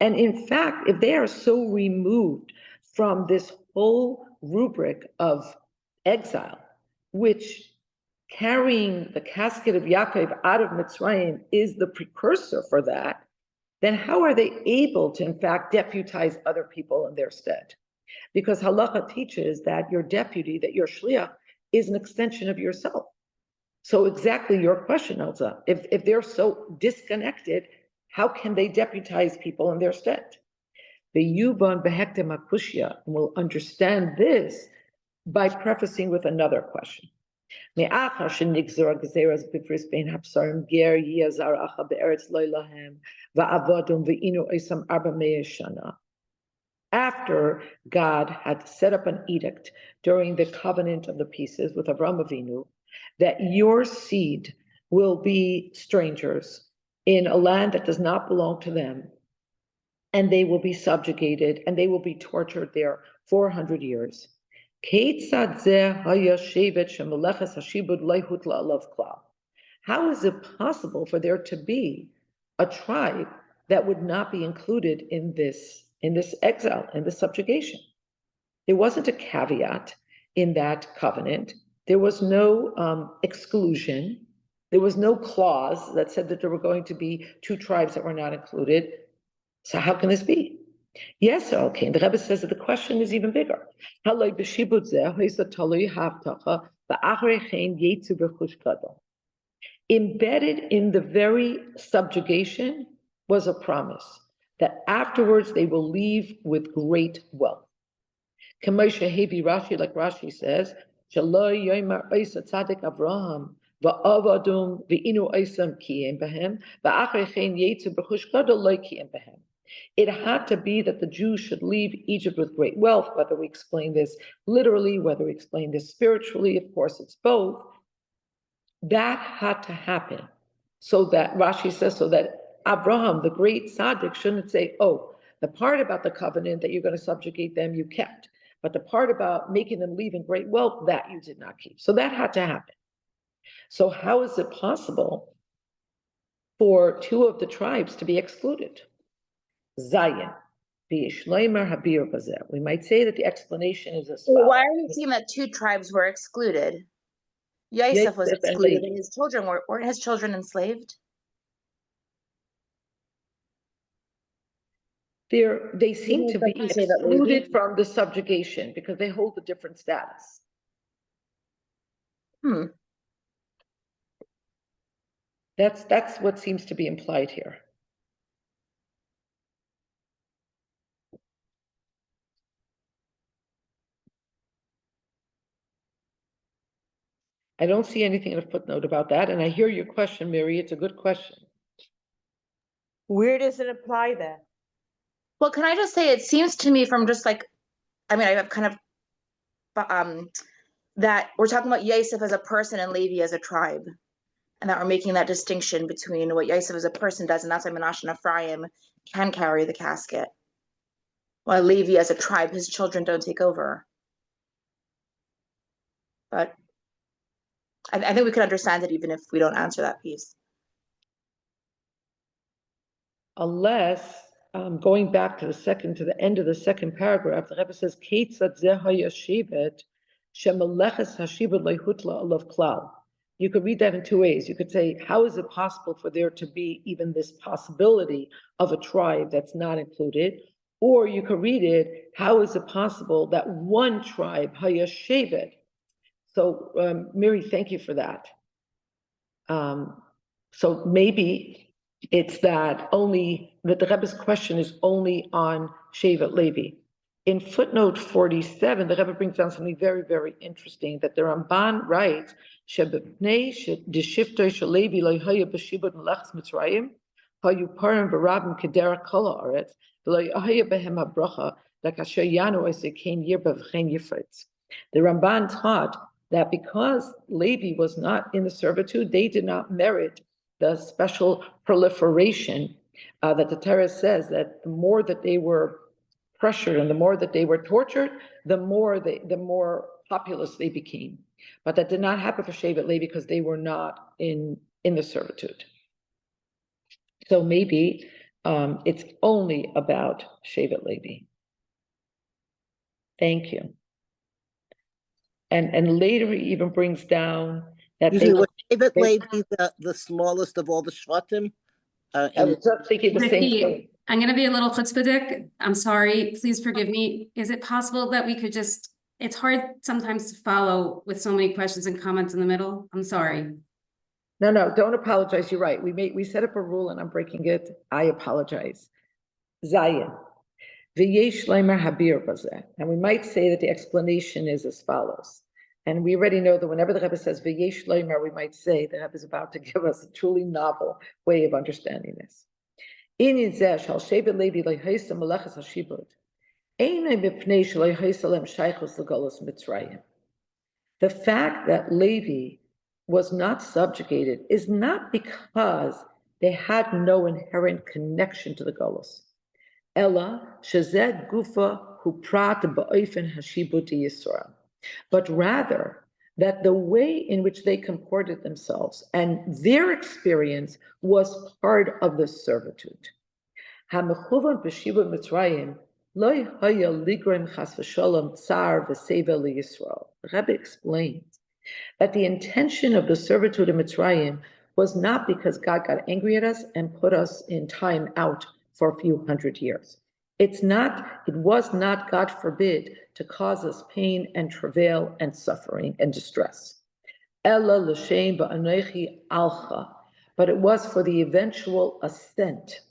And in fact, if they are so removed from this whole rubric of exile, which carrying the casket of Yaakov out of Mitzrayim is the precursor for that, then how are they able to, in fact, deputize other people in their stead? Because halacha teaches that your deputy, that your shliach, is an extension of yourself. So exactly your question, Elsa. If they're so disconnected, how can they deputize people in their stead? The Yuban Behektem Akushya will understand this by prefacing with another question. After God had set up an edict during the covenant of the pieces with Avraham Avinu, that your seed will be strangers in a land that does not belong to them, and they will be subjugated and they will be tortured there 400 years. How is it possible for there to be a tribe that would not be included in this exile, in this subjugation? There wasn't a caveat in that covenant. There was no exclusion. There was no clause that said that there were going to be two tribes that were not included. So how can this be? Yes, okay. The Rebbe says that the question is even bigger. Embedded in the very subjugation was a promise that afterwards they will leave with great wealth. Rashi, like Rashi says, Avraham va'avadum v'inu oisam kiyem behem va'achrechein yetzu b'chush gadol lo kiyem behem. It had to be that the Jews should leave Egypt with great wealth, whether we explain this literally, whether we explain this spiritually, of course it's both. That had to happen so that, Rashi says, so that Abraham, the great tzaddik, shouldn't say, oh, the part about the covenant that you're going to subjugate them, you kept. But the part about making them leave in great wealth, that you did not keep. So that had to happen. So how is it possible for two of the tribes to be excluded? Zayin. We might say that the explanation is as follows. Why are you saying that two tribes were excluded? Yosef was excluded and his children weren't his children enslaved? They seem to be excluded from the subjugation because they hold a different status. That's what seems to be implied here. I don't see anything in a footnote about that, and I hear your question, Mary. It's a good question. Where does it apply then? Well, can I just say, it seems to me from just like, I mean, I have kind of, that we're talking about Yosef as a person and Levi as a tribe, and that we're making that distinction between what Yosef as a person does, and that's why Menashe and Ephraim can carry the casket, while Levi as a tribe, his children don't take over. But I think we can understand it even if we don't answer that piece. Unless, going back to the end of the second paragraph, the Rebbe says, "Keitzad zeh hayashivet shemeleches hashivet lehutla alav klal." You could read that in two ways. You could say, how is it possible for there to be even this possibility of a tribe that's not included? Or you could read it, how is it possible that one tribe, hayashivet? So, Miri, thank you for that. So maybe it's that the Rebbe's question is only on Shevet Levi. In footnote 47, the Rebbe brings down something very, very interesting, that the Ramban writes, Shebepnei deshiftoi shel Levi lo haya b'shibud melechus Mitzrayim, hayu parim v'rabim kedera kol haaretz, v'lo haya behem habracha, lakasher yanu es kein yirba v'chein yifritz. The Ramban taught that because Levi was not in the servitude, they did not merit the special proliferation that the Torah says that the more that they were pressured and the more that they were tortured, the more populous they became. But that did not happen for Shevet Levi because they were not in the servitude. So maybe it's only about Shevet Levi. Thank you. And later he even brings down that was Shevet Levi the smallest of all the Shvatim? I was just thinking the same thing. I'm going to be a little chutzpahdik. I'm sorry. Please forgive me. Is it possible that we could just It's hard sometimes to follow with so many questions and comments in the middle. I'm sorry. No, don't apologize. You're right. We set up a rule and I'm breaking it. I apologize. Zayin. V'yesh leimer habir bazeh. And we might say that the explanation is as follows. And we already know that whenever the Rebbe says v'yesh leimer, we might say the Rebbe is about to give us a truly novel way of understanding this. In Yizeh shal shevet Levi le'hoisa melechas hashibud. Einay mipnei shelo hoisa lem shaychus l'golos Mitzrayim. The fact that Levi was not subjugated is not because they had no inherent connection to the Golos. Ella shezed gufa hu prat ba'ofen hashibut Yisrael. But rather that the way in which they comported themselves and their experience was part of the servitude. Hamechuvan b'shibut Mitzrayim lo haya ligrem chas v'sholom tsar v'seva liYisrael. The Rebbe explains that the intention of the servitude of Mitzrayim was not because God got angry at us and put us in time out for a few hundred years. It was not, God forbid, to cause us pain and travail and suffering and distress. Ella l'shem ba'anochi alcha, but it was for the eventual ascent.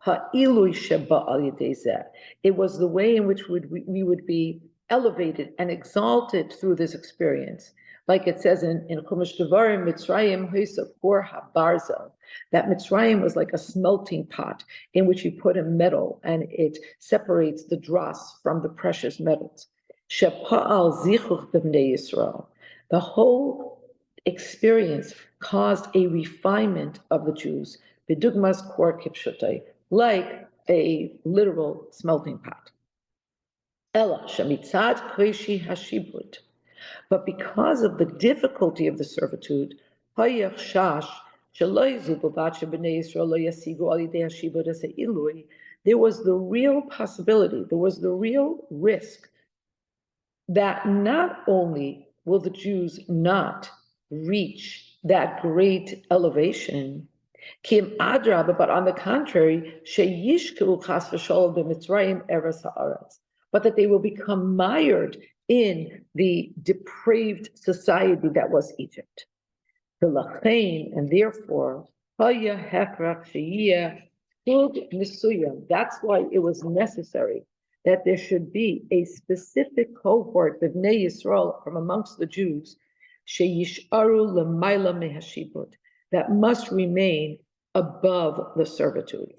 Ha'ilui sheba al yedei zeh. It was the way in which we would be elevated and exalted through this experience. Like it says in Chumash Devarim, Mitzrayim hoisa kor habarzel, that Mitzrayim was like a smelting pot in which you put a metal and it separates the dross from the precious metals. Shepa'al zichuch b'nei Yisrael. The whole experience caused a refinement of the Jews, b'dugmas kor kipshutai, like a literal smelting pot. Ella shemitzad koishi hashibut. But because of the difficulty of the servitude, there was the real possibility, there was the real risk that not only will the Jews not reach that great elevation, Kim adraba, but on the contrary, but that they will become mired in the depraved society that was Egypt. And therefore, that's why it was necessary that there should be a specific cohort of Bnei Yisrael from amongst the Jews that must remain above the servitude.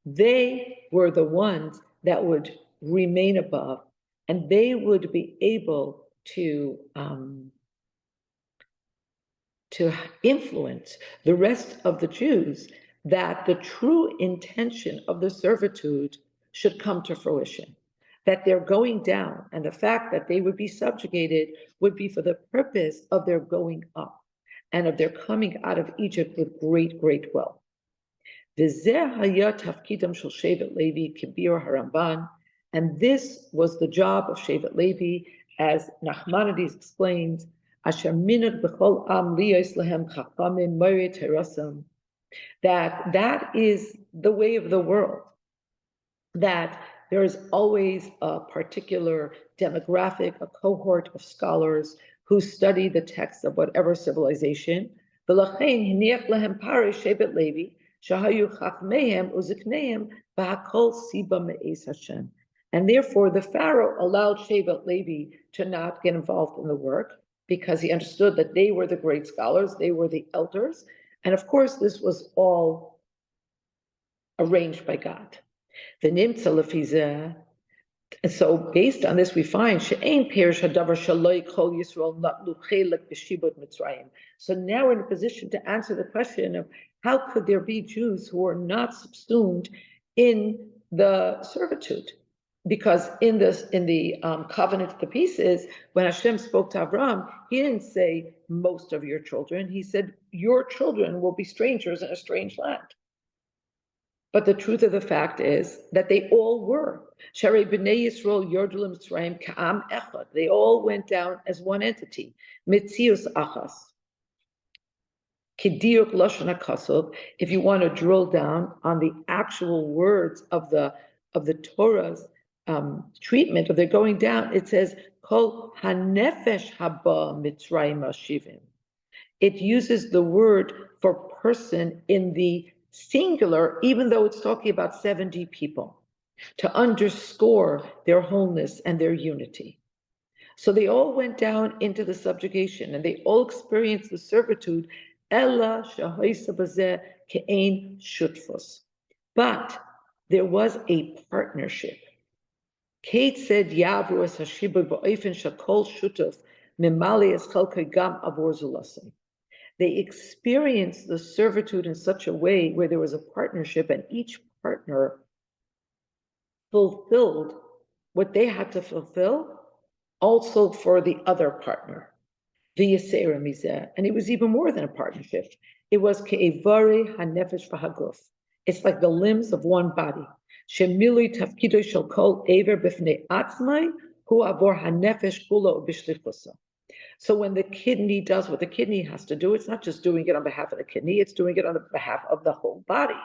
They were the ones that would remain above, and they would be able to influence the rest of the Jews that the true intention of the servitude should come to fruition, that they're going down, and the fact that they would be subjugated would be for the purpose of their going up and of their coming out of Egypt with great, great wealth. And this was the job of Shevet Levi, as Nachmanides explains, that is the way of the world, that there is always a particular demographic, a cohort of scholars who study the texts of whatever civilization. And therefore, the Pharaoh allowed Shevet Levi to not get involved in the work because he understood that they were the great scholars, they were the elders. And of course, this was all arranged by God. And so based on this, we find so now we're in a position to answer the question of how could there be Jews who are not subsumed in the servitude? Because in the covenant of the pieces, when Hashem spoke to Abraham, he didn't say most of your children. He said your children will be strangers in a strange land. But the truth of the fact is that they all were. Sharei b'nei Yisrael yordu l'Mitzrayim ka'am echad. They all went down as one entity. Mitzius achas. Kidiyuk Lashon HaKasov, if you want to drill down on the actual words of the Torah's treatment of their going down, it says, Kol hanefesh haba mitzrayim ashivim. It uses the word for person in the singular, even though it's talking about 70 people, to underscore their wholeness and their unity. So they all went down into the subjugation and they all experienced the servitude. Ella shahoisa bazeh ke'ein shutfus. But there was a partnership. Kate said, Yavru es hashibud ba'ofen shakol shutuf mimali es chalkei gam avor zulasei. They experienced the servitude in such a way where there was a partnership and each partner fulfilled what they had to fulfill also for the other partner. And it was even more than a partnership. It was ke'evare hanefesh v'haguf. It's like the limbs of one body. Shemilui tafkido shel kol ever b'fnei atzmai hu avor hanefesh kula ubishlichusa. So when the kidney does what the kidney has to do, it's not just doing it on behalf of the kidney, it's doing it on behalf of the whole body.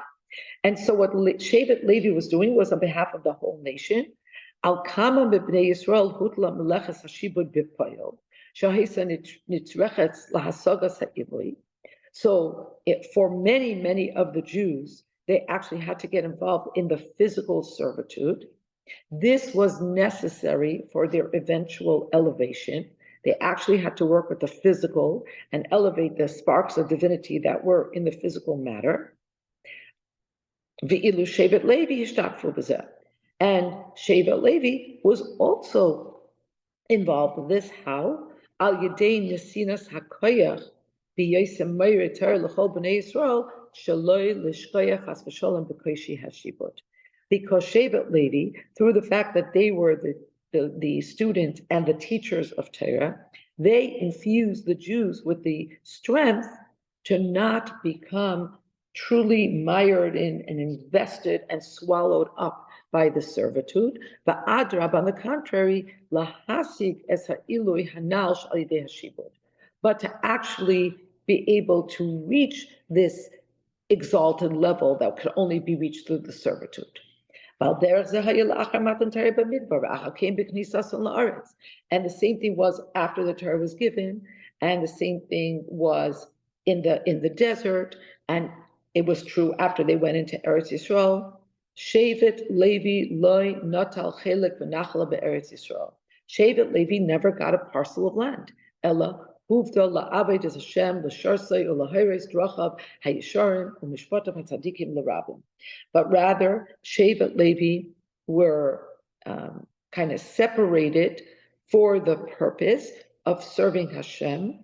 And so what Shevet Levi was doing was on behalf of the whole nation. Al kama b'bnei Yisrael hutla meleches hashibud b'poyel. So for many, many of the Jews, they actually had to get involved in the physical servitude. This was necessary for their eventual elevation. They actually had to work with the physical and elevate the sparks of divinity that were in the physical matter. And Shevet Levi was also involved in this. How? Al Yedei Nesinas HaKoyach b'Yosem Meir Torah l'chol b'nei Yisrael shaloi l'shkoyach has v'sholem b'koishi hashibut. Because Shevet Levi, through the fact that they were the students and the teachers of Torah, they infused the Jews with the strength to not become truly mired in and invested and swallowed up by the servitude, but adrab, on the contrary, lahasig es ha'ilui hanal sh'al yidei hashibud, but to actually be able to reach this exalted level that could only be reached through the servitude. And the same thing was after the Torah was given, and the same thing was in the desert, and it was true after they went into Eretz Yisrael. Shevet Levi loy natal chelek v'nachla be'Eretz Yisrael. Shevet Levi never got a parcel of land. Ella huvda la'aved es Hashem l'sharsei u'la'hayres drachav hayisharim u'mishpatav hatzadikim l'rabim. But rather, Shevet Levi were kind of separated for the purpose of serving Hashem,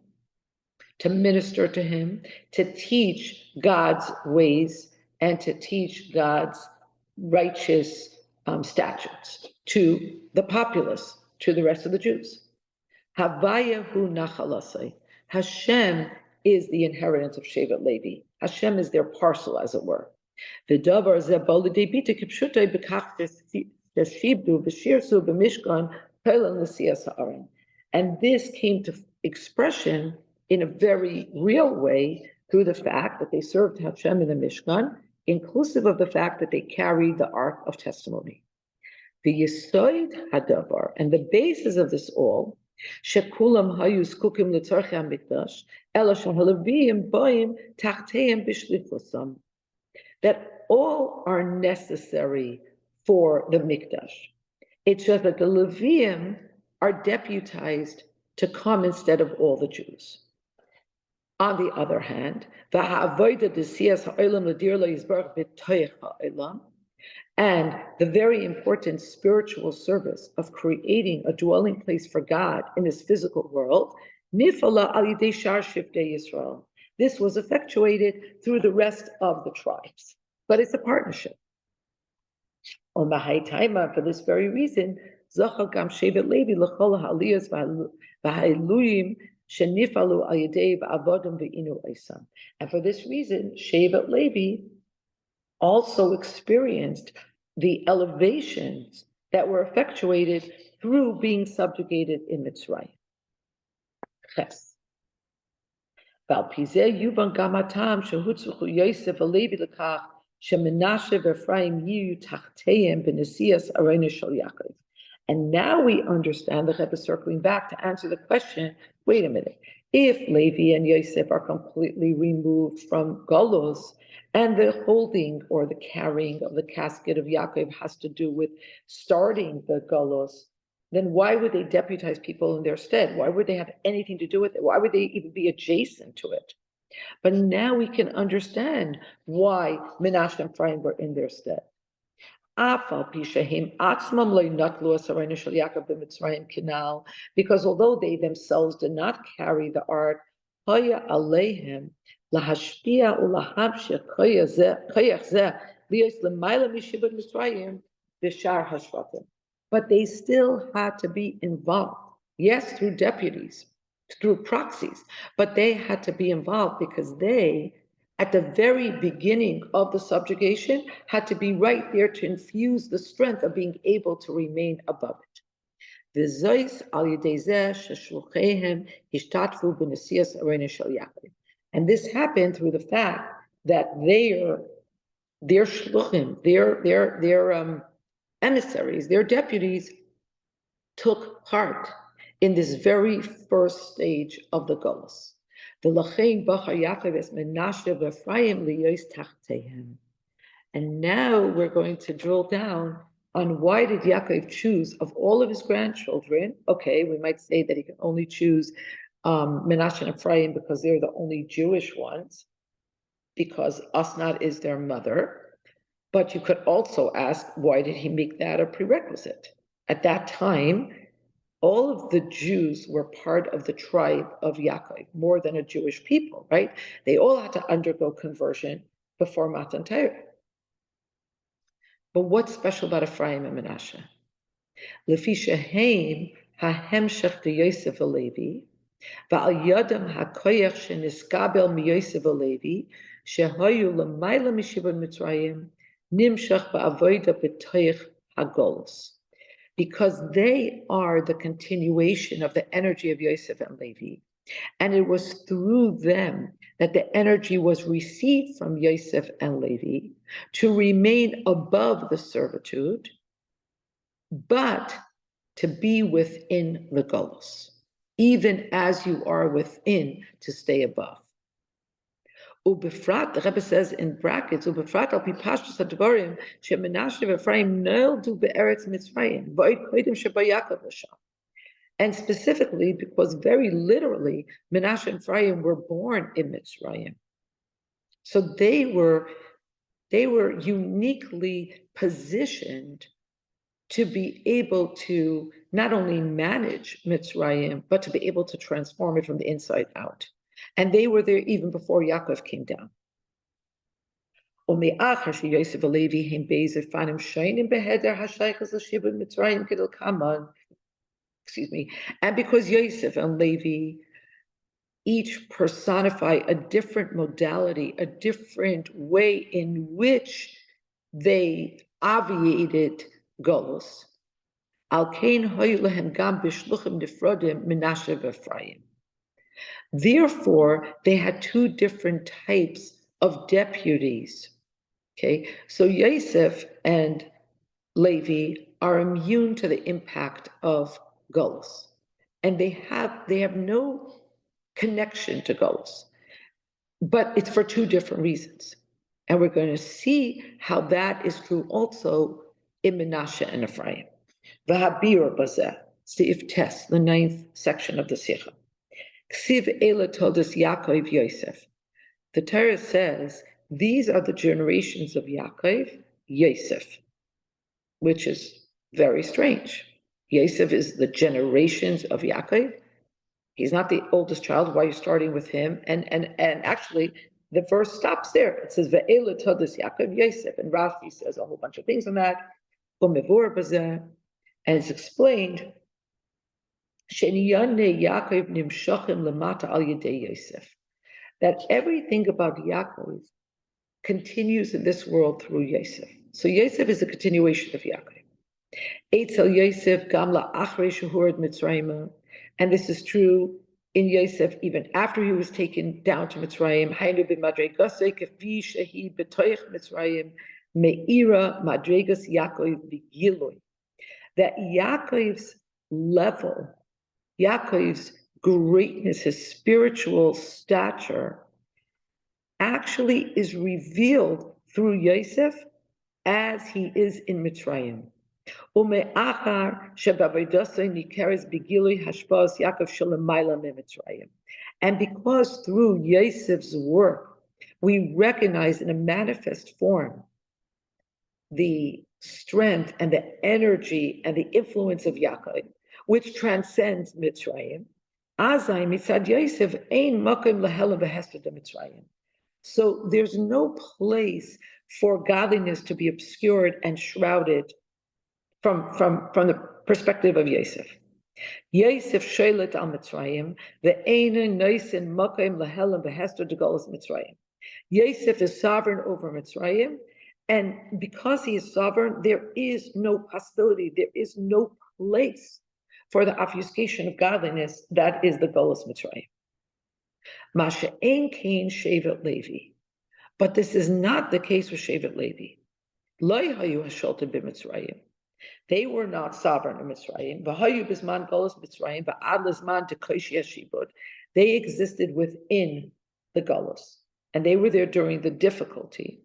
to minister to Him, to teach God's ways, and to teach God's righteous statutes to the populace, to the rest of the Jews. Havayahu nachalasai. Hashem is the inheritance of Shevet Levi. Hashem is their parcel, as it were. V'davar zeh bo lidei bita kipshutai b'kach sheshibdu v'shirsu b'mishkan pelan l'siyas ha'aron. And this came to expression in a very real way through the fact that they served Hashem in the Mishkan, inclusive of the fact that they carried the Ark of Testimony. The Yisoid Hadavar, and the basis of this all, Shekulam Hayu Skukim L'Tzarchei HaMikdash, Ela Shahalevim Boim Tachteim B'Shlichusam, that all are necessary for the Mikdash. It's just that the Leviim are deputized to come instead of all the Jews. On the other hand, and the very important spiritual service of creating a dwelling place for God in this physical world, this was effectuated through the rest of the tribes, but it's a partnership. On the high time, for this very reason, Shevet Levi and for this reason, Shevet Levi also experienced the elevations that were effectuated through being subjugated in Mitzrayim. Ches. ועל פי זה יובן גם הטעם שהוצרכו יוסף ולוי לכך שמנשה ואפרים יהיו תחתיהם בנשיאת ארנו של יעקב. And now we understand, the Rebbe circling back to answer the question, wait a minute, if Levi and Yosef are completely removed from Golos, and the holding or the carrying of the casket of Yaakov has to do with starting the Golos, then why would they deputize people in their stead? Why would they have anything to do with it? Why would they even be adjacent to it? But now we can understand why Menashe and Ephraim were in their stead. Because although they themselves did not carry the ark, but they still had to be involved. Yes, through deputies, through proxies, but they had to be involved because they, at the very beginning of the subjugation, had to be right there to infuse the strength of being able to remain above it. And this happened through the fact that their shluchim, their emissaries, their deputies, took part in this very first stage of the Golus. And now we're going to drill down on why did Yaakov choose of all of his grandchildren. Okay, we might say that he can only choose Menashe and Ephraim because they're the only Jewish ones, because Asnat is their mother. But you could also ask, why did he make that a prerequisite? At that time, all of the Jews were part of the tribe of Yaakov, more than a Jewish people, right? They all had to undergo conversion before Matan Torah. But what's special about Ephraim and Menashe? Lefi shehem hahemshech de Yosef v'Levi, va'al yadam hakoyach sheniskabel miYosef v'Levi, shehayu l'mayla mishibon Mitzrayim, nimshach ba'avoda b'toich hagolus. Because they are the continuation of the energy of Yosef and Levi. And it was through them that the energy was received from Yosef and Levi to remain above the servitude, but to be within the Golus, even as you are within to stay above. Ubefrat, the Rebbe says in brackets, Ubefrat al pi pashtus hadvarim shemenashe v'Ephraim noldu be'eretz Mitzrayim v'oid kodim shebayakov l'sham. And specifically because very literally Menashe and Ephraim were born in Mitzrayim, so they were uniquely positioned to be able to not only manage Mitzrayim but to be able to transform it from the inside out. And they were there even before Yaakov came down. Excuse me. And because Yosef and Levi each personify a different modality, a different way in which they obviated Golus, therefore, they had two different types of deputies. Okay, so Yosef and Levi are immune to the impact of Golus, and they have no connection to Golus, but it's for two different reasons. And we're going to see how that is true also in Menashe and Ephraim. V'habir bazeh, Seif Tes, the 9th section of the Sikha. Ksiv Ela Todas Yaakov Yosef. The Torah says, these are the generations of Yaakov, Yosef, which is very strange. Yosef is the generations of Yaakov. He's not the oldest child. Why are you starting with him? And actually, the verse stops there. It says, Ve'ela Todas Yaakov Yosef. And Rashi says a whole bunch of things on that. And it's explained, that everything about Yaakov continues in this world through Yosef. So Yosef is a continuation of Yaakov. Eitzel Yosef gamla achre shehured Mitzrayim, and this is true in Yosef, even after he was taken down to Mitzrayim, Hainu b'madregasei kafi shehi b'toich Mitzrayim me'ira madregas Yaakov b'gilui. That Yaakov's level, Yaakov's greatness, his spiritual stature, actually is revealed through Yosef as he is in Mitzrayim. And because through Yosef's work, we recognize in a manifest form the strength and the energy and the influence of Yaakov, which transcends Mitzrayim. So there's no place for godliness to be obscured and shrouded from the perspective of Yosef. Yosef sholet al Mitzrayim, ve'einu noisin makom lahelam v'hester degolas Mitzrayim. Yosef is sovereign over Mitzrayim, and because he is sovereign, there is no possibility, there is no place for the obfuscation of godliness that is the Golas Mitzrayim. Masha ein kain Shevet Levi, but this is not the case with Shevet Levi. Lo hayu hasholta b'Mitzrayim. They were not sovereign in Mitzrayim. V'hayu b'zman Golas Mitzrayim v'ad l'zman dekoshi hashibud. They existed within the Golos, and they were there during the difficulty.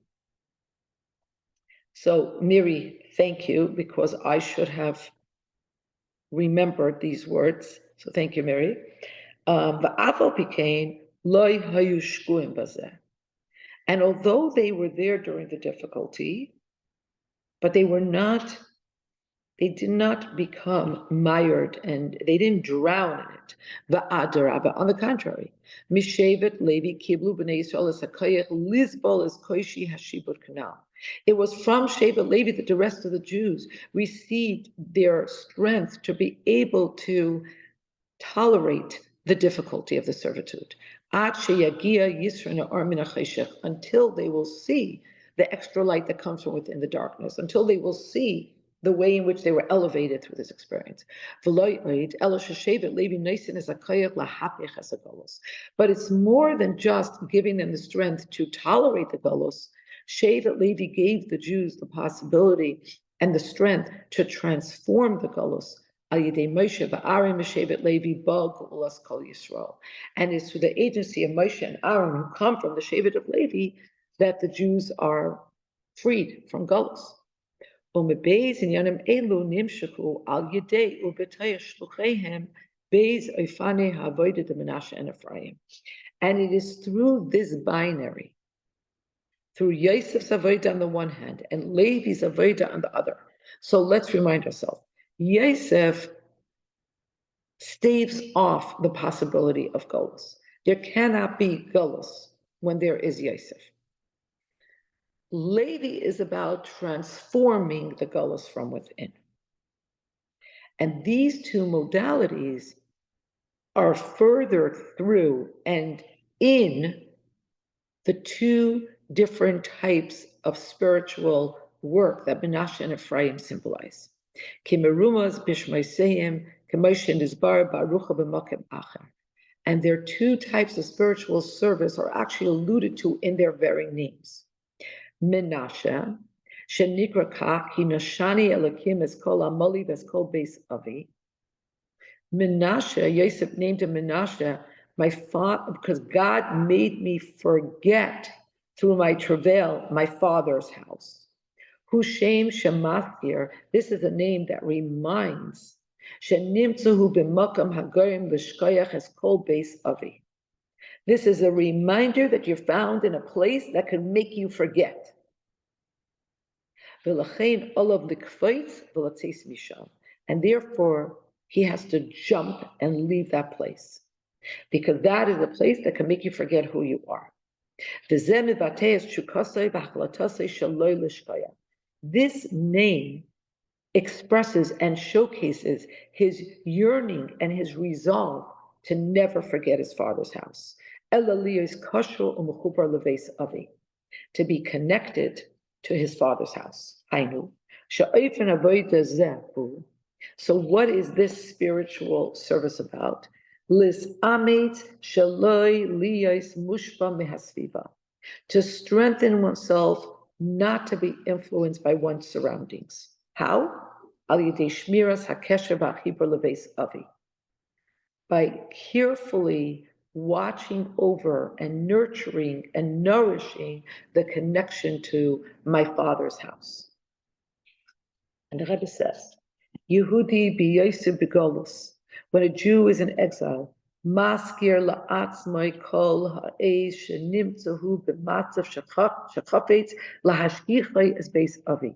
So, Miri, thank you, because I should have remembered these words. So thank you, Miri. And although they were there during the difficulty, but they did not become mired and they didn't drown in it. On the contrary, Mishevet Levi Kiblu B'nai Yisrael es HaKoyach Lizbol es Koishi Hashibud Kanal. It was from Shevet Levi that the rest of the Jews received their strength to be able to tolerate the difficulty of the servitude. Until they will see the extra light that comes from within the darkness, until they will see the way in which they were elevated through this experience. But it's more than just giving them the strength to tolerate the galus. Shevet Levi gave the Jews the possibility and the strength to transform the galus. And it's through the agency of Moshe and Aaron, who come from the Shevet of Levi, that the Jews are freed from galus. And it is through this binary, through Yosef's avodah on the one hand and Levi's avodah on the other. So let's remind ourselves, Yosef staves off the possibility of galus. There cannot be galus when there is Yosef. Levi is about transforming the galus from within. And these two modalities are further through and in the two different types of spiritual work that Menashe and Ephraim symbolize. And their two types of spiritual service are actually alluded to in their very names. Menashe, shenikra kach ki nashani elokim es kol amoli ves kol beis avi. Menashe, Yosef named him Menashe, my father, because God made me forget through my travail my father's house. Hushem Shemathir, this is a name that reminds. Shenimtzuhu b'makam hagorim v'shkoyach es kol beis avi. This is a reminder that you're found in a place that can make you forget. And therefore, he has to jump and leave that place, because that is a place that can make you forget who you are. This name expresses and showcases his yearning and his resolve to never forget his father's house. To be connected to his father's house. So what is this spiritual service about? Lis amit shaloi liyos mushba mehasviva. To strengthen oneself not to be influenced by one's surroundings. How? Al yedei shmiras hakesher v'achibur lebeis avi. By carefully watching over and nurturing and nourishing the connection to my Father's house. And the Rebbe says, Yehudi b'yosef b'golus, when a Jew is in exile, maskir la'atzmai kol ha'ez shenimtzahu b'matzav shechafetz lahashgichai es beis avi.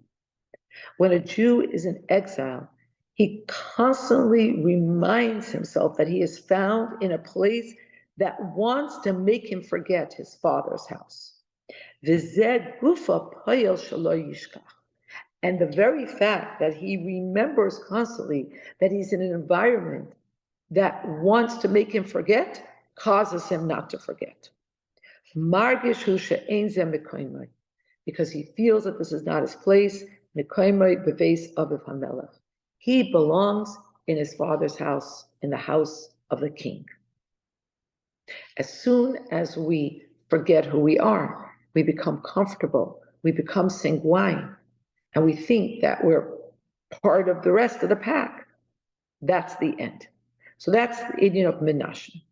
When a Jew is in exile, he constantly reminds himself that he is found in a place that wants to make him forget his father's house. V'zeh gufa poyel shelo yishkach. And the very fact that he remembers constantly that he's in an environment that wants to make him forget causes him not to forget. Margish hu she'ein zeh mekoymai, because he feels that this is not his place. Mekoymai beveis aviv hamelech. He belongs in his father's house, in the house of the king. As soon as we forget who we are, we become comfortable, we become sanguine, and we think that we're part of the rest of the pack. That's the end. So that's the Indian of Menashe.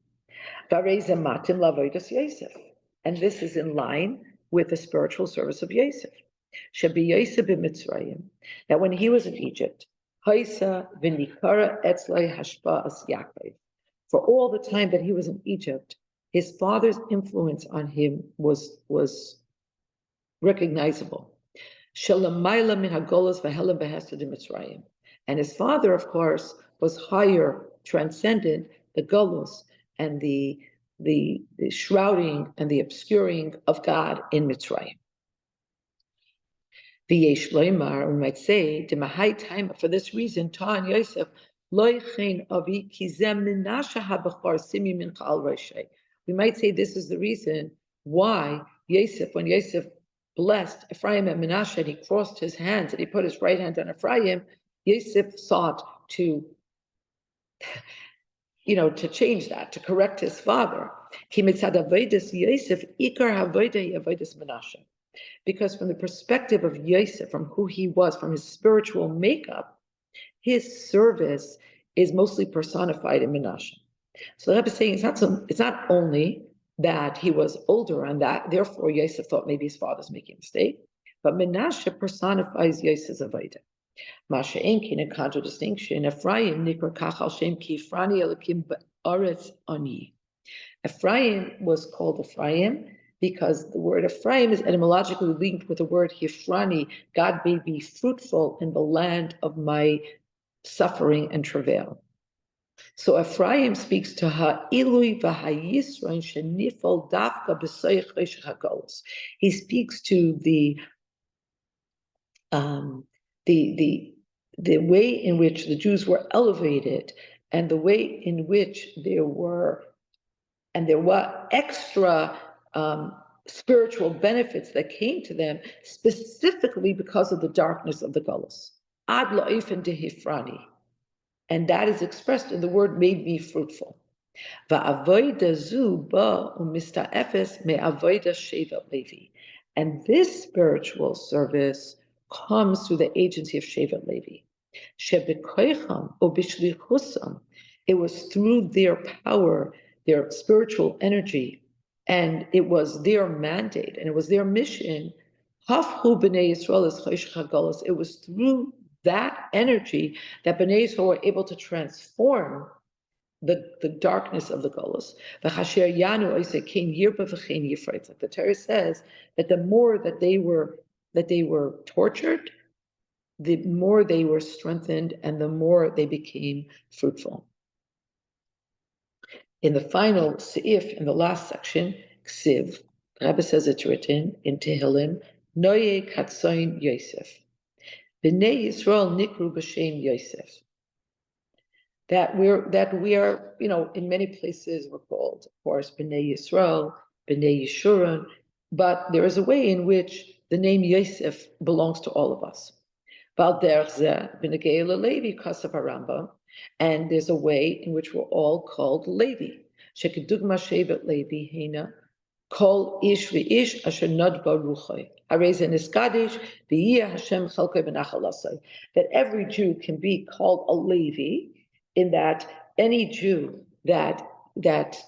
And this is in line with the spiritual service of Yosef. That when he was in Egypt, for all the time that he was in Egypt, his father's influence on him was recognizable. And his father, of course, was higher, transcendent the Golos and the shrouding and the obscuring of God in Mitzrayim. V'yesh loymar, we might say, the mahai time for this reason, Ta'an Yosef, loichein avi kizem Menashe habachar simi min chal roshay. We might say this is the reason why Yosef, when Yosef blessed Ephraim and Menashe, and he crossed his hands and he put his right hand on Ephraim, Yosef sought to change that, to correct his father. Because from the perspective of Yosef, from who he was, from his spiritual makeup, his service is mostly personified in Menashe. So the Rebbe is saying it's not only that he was older and that therefore Yosef thought maybe his father's making a mistake, but Menashe personifies Yosef's avodah. Masha Enkin, a contradistinction. Ephraim nikra kach al shem ki Efrani Elokim ba'aretz ani. Ephraim was called Ephraim because the word Ephraim is etymologically linked with the word Hifrani. God may be fruitful in the land of my suffering and travail. So Ephraim speaks to ha'ilui v'ha'yisrael shenifol dafka b'soich choshech hagolos. He speaks to the way in which the Jews were elevated and the way in which there were extra spiritual benefits that came to them specifically because of the darkness of the Golos. Ad la'ofen dehifrani. And that is expressed in the word made me fruitful. Va'avoida zu ba umista'efes me'avoida shevet Levi. And this spiritual service comes through the agency of Shevet Levi. Shebekoicham o bishlichusam. It was through their power, their spiritual energy, and it was their mandate, and it was their mission. Hafhu b'nei Yisrael es choshech hagolos. It was through that energy that Bnei Yisrael were able to transform the darkness of the Golos. Like the Torah says that the more that they were tortured, the more they were strengthened and the more they became fruitful. In the final seif, in the last section, Ksiv, the Rebbe says it's written in Tehillim, Noye Katsoin Yosef. B'nei Yisrael nikru b'shem Yosef. That we are, in many places we're called, of course, B'nei Yisrael, B'nei Yeshurun, but there is a way in which the name Yosef belongs to all of us. Val derech zeh b'negei leLevi kasav HaRambam, And there's a way in which we're all called Levi. Shekedugma shevet Levi hena kol ish v'ish asher nodba ruchai. Harei niskadish v'yiyeh Hashem chelkei b'nachal asai. That every Jew can be called a Levi, in that any Jew that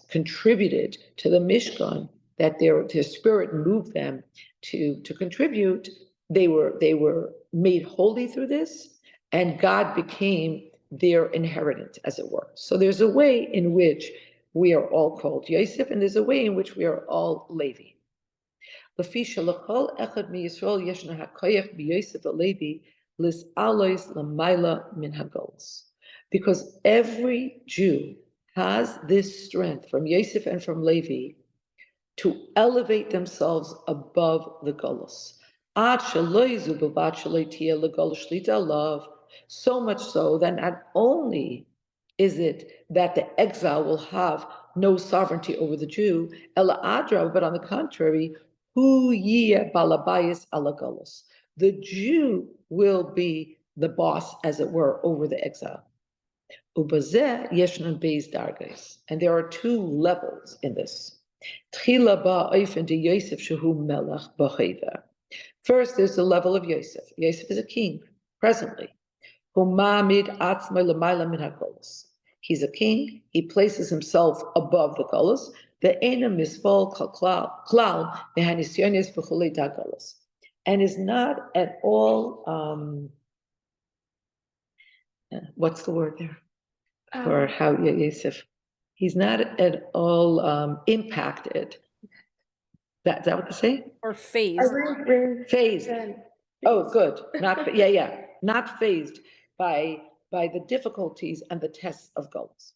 contributed to the Mishkan, that their spirit moved them to contribute, they were made holy through this, and God became their inheritance, as it were. So there's a way in which we are all called Yosef, and there's a way in which we are all Levi. Because every Jew has this strength from Yosef and from Levi to elevate themselves above the Golus. So much so that not only is it that the exile will have no sovereignty over the Jew, but on the contrary, the Jew will be the boss, as it were, over the exile. And there are two levels in this. First, there's the level of Yosef. Yosef is a king, presently. He's a king. He places himself above the Golus. And is not at all, what's the word there? For how Yosef, he's not at all impacted. Is that what they say? Or phased. Phased. Oh, good. Not phased by the difficulties and the tests of Golus.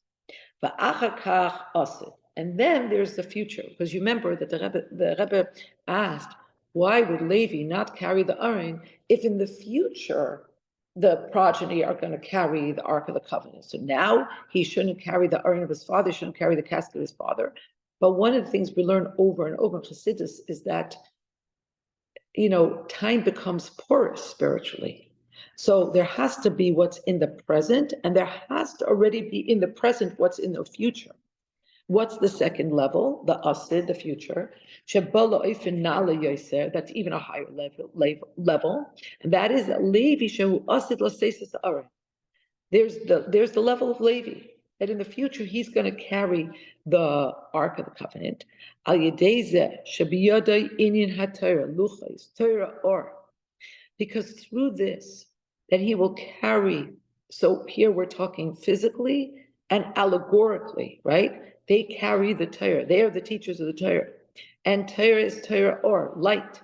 And then there's the future, because you remember that the Rebbe asked, why would Levi not carry the Aron if in the future the progeny are going to carry the Ark of the Covenant? So now he shouldn't carry the Aron of his father, shouldn't carry the casket of his father. But one of the things we learn over and over in Chassidus is that, time becomes porous spiritually. So there has to be what's in the present, and there has to already be in the present what's in the future. What's the second level? The asid, the future. That's even a higher level. And that is Levi shehu asid l'seisus aron. There's the level of Levi, that in the future he's going to carry the Ark of the Covenant. Because through this, that he will carry, so here we're talking physically and allegorically, right? They carry the Torah. They are the teachers of the Torah. And Torah is Torah or, light.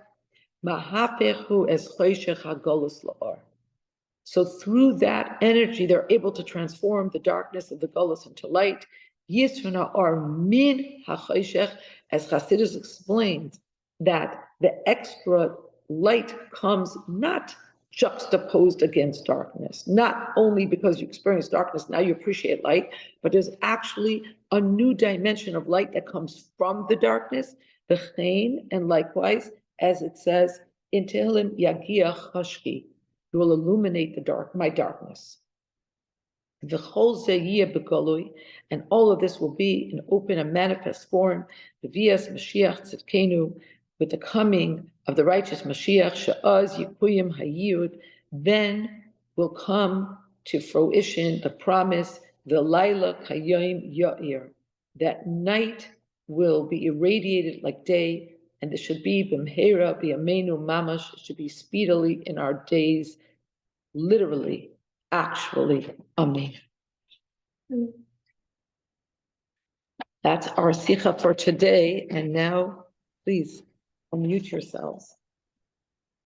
So through that energy, they're able to transform the darkness of the Golus into light. Yisrona or min ha'choshech, as Chassidus explained, that the extra light comes not juxtaposed against darkness, not only because you experience darkness, now you appreciate light, but there's actually a new dimension of light that comes from the darkness, the chen, and likewise, as it says in Tehillim, Yagiach Hashki, you will illuminate my darkness. And all of this will be in open and manifest form, with the coming of the righteous Mashiach, she'az yikuyim hayud, then will come to fruition the promise, the Laila Kayim Ya'ir, that night will be irradiated like day, and this should be b'mheira b'yameinu mamash, should be speedily in our days, literally, actually. Amen. That's our sikha for today, and now, please unmute yourselves.